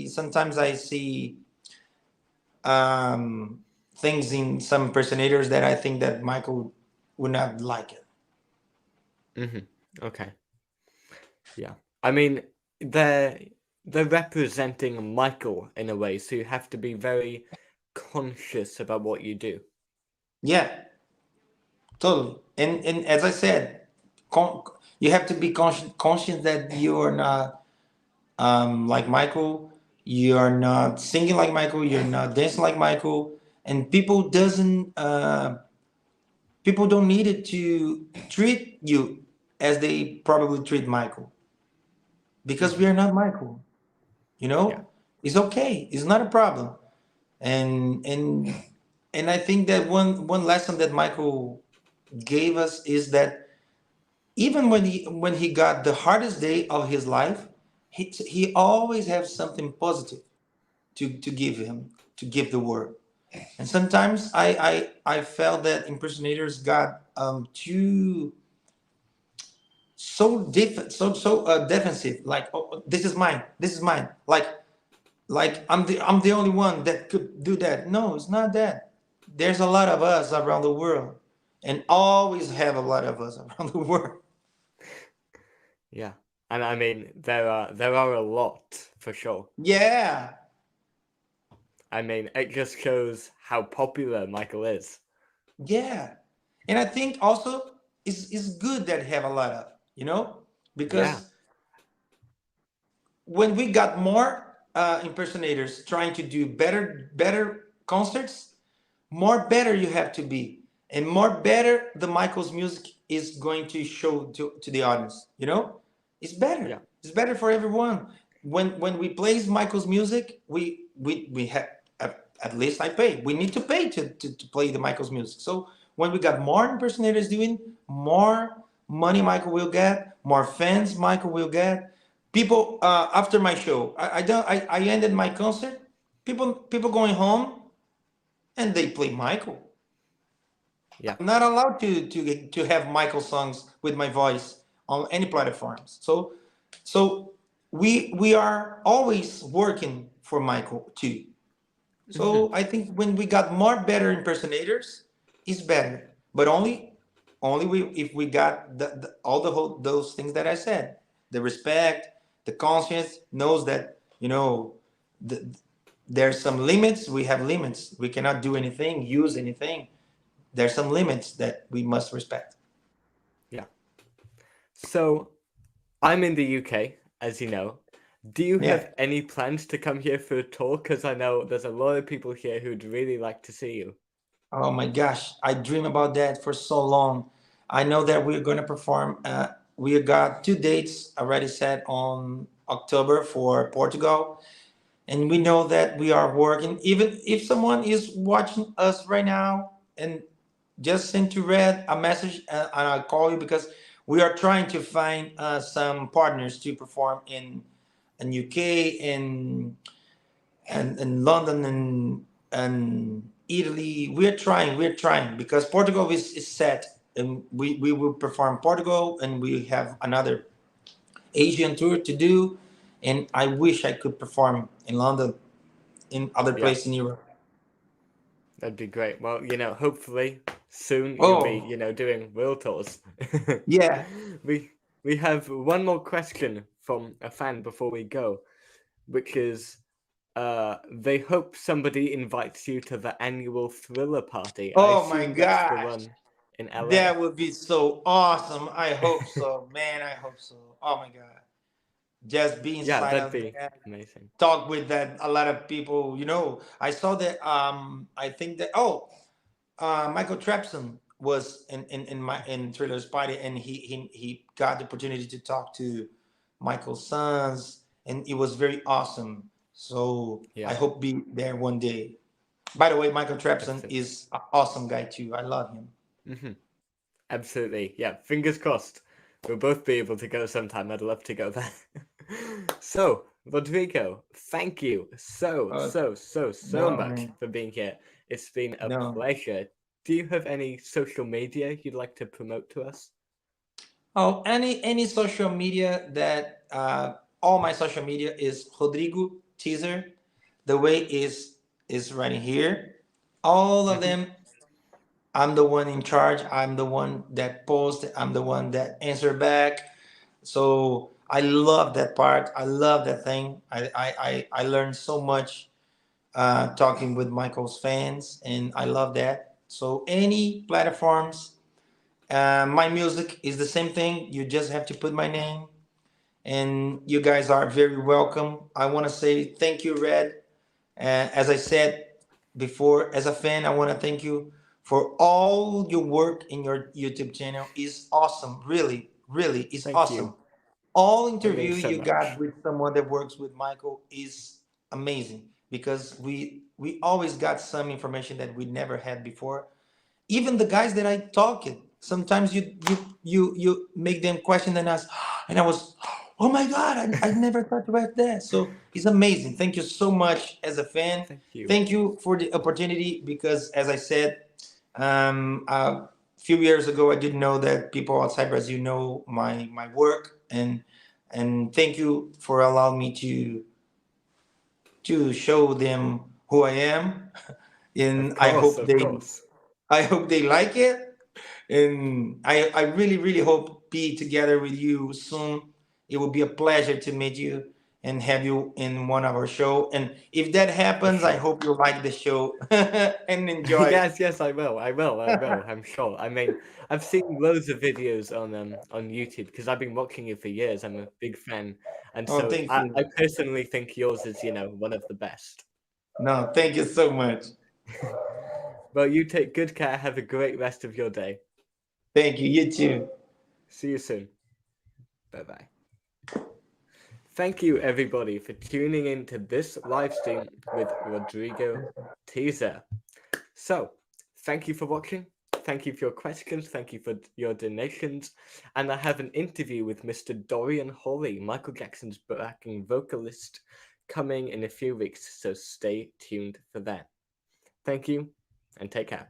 sometimes I see um things in some impersonators that I think that Michael would not like it. Hmm. Okay. Yeah. I mean, they're they're representing Michael in a way, so you have to be very conscious about what you do. Yeah, totally. And as I said, con- you have to be conscious that you are not like Michael. You are not singing like Michael. You're not dancing like Michael. And people don't need it to treat you as they probably treat Michael because Hmm. we are not Michael. You Yeah. know, it's okay. It's not a problem. And and and I think that one lesson that Michael gave us is that even when he got the hardest day of his life, he always has something positive to give him, to give the world. And sometimes I felt that impersonators got too defensive, like, oh, this is mine, like I'm the only one that could do that. No, it's not that. There's a lot of us around the world, and always have a lot of us around the world. Yeah. And I mean, there are a lot for sure. Yeah, I mean, it just shows how popular Michael is. yeah. And I think also it's good that have a lot of, you know, Yeah. because when we got more impersonators trying to do better concerts, more better you have to be, and more better the Michael's music is going to show to the audience. You know, it's Yeah. better. It's better for everyone. When we plays Michael's music, we have at least I pay. We need to pay to play the Michael's music. So when we got more impersonators doing, more money Michael will get, more fans Michael will get. People after my show, I ended my concert. People going home and they play Michael. Yeah. I'm not allowed to have Michael songs with my voice on any platforms. So we are always working for Michael too. Hmm. So I think when we got more better impersonators, it's better. But only if we got all those things that I said, the respect, the conscience knows that, you know, the, there's some limits. We have limits. We cannot do anything, use anything. There's some limits that we must respect. Yeah. So I'm in the UK, as you know. Do you Yeah. have any plans to come here for a tour? Because I know there's a lot of people here who'd really like to see you. Oh my gosh, I dream about that for so long. I know that we're going to perform. We got two dates already set on October for Portugal, and we know that we are working. Even if someone is watching us right now and just send to Red a message, and I'll call you because we are trying to find some partners to perform in UK and London and Italy. We're trying because Portugal is set, and we will perform Portugal, and we have another Asian tour to do, and I wish I could perform in London, in other Yeah, places in Europe. that'd be great. Well, hopefully soon you'll be, Oh, doing world tours. yeah. we we have one more question from a fan before we go, which is they hope somebody invites you to the annual Thriller party. I Oh my assume that's the gosh. one in LA. That would be so awesome. I hope so, man. I hope so. Oh my God. Just be Yeah, inside that'd of be that, amazing. talk with that a lot of people. I saw that I think that Michael Trapson was in Thriller's party, and he got the opportunity to talk to Michael's sons, and it was very awesome. So I Yeah, hope be there one day. By the way, Michael Trapson absolutely. is an awesome guy too. I love him. Hmm. Absolutely. Yeah, fingers crossed. We'll both be able to go sometime. I'd love to go there. So, Rodrigo, thank you so, Uh, so, so, so no much man, for being here. It's been a no. pleasure. Do you have any social media you'd like to promote to us? Oh, any social media that all my social media is Rodrigo Teaser. The way is right here. All of Hmm. them. I'm the one in charge. I'm the one that post. I'm the one that answer back. So I love that part. I love that thing. I learned so much talking with Michael's fans, and I love that. So any platforms, my music is the same thing. You just have to put my name, and you guys are very welcome. I want to say thank you, Red. As I said before, as a fan, I want to thank you for all your work in your YouTube channel. Is awesome, really, really, is Thank awesome. you. All That interview means so you got much. with someone that works with Michael is amazing because we always got some information that we never had before. Even the guys that I talk it, sometimes you make them question and ask, and I was, oh my god, I never thought about that. So it's amazing. Thank you so much as a fan. Thank you. Thank you for the opportunity because, as I said, a few years ago, I didn't know that people outside Brazil know my work, and thank you for allowing me to show them who I am, and Of course, of course. I hope they like it, and I really really hope be together with you soon. It will be a pleasure to meet you and have you in one of our show. And if that For happens, I sure. hope you like the show and enjoy. Yes, yes, I will. I will. I will. I'm sure. I mean, I've seen loads of videos on YouTube because I've been watching you for years. I'm a big fan, and Oh, so thank I you. personally think yours is, one of the best. No, thank you so much. Well, you take good care. Have a great rest of your day. Thank you. You too. See you soon. Bye bye. Thank you, everybody, for tuning in to this live stream with Rodrigo Teaser. So, thank you for watching. Thank you for your questions. Thank you for your donations. And I have an interview with Mr. Dorian Hawley, Michael Jackson's backing vocalist, coming in a few weeks. So stay tuned for that. Thank you and take care.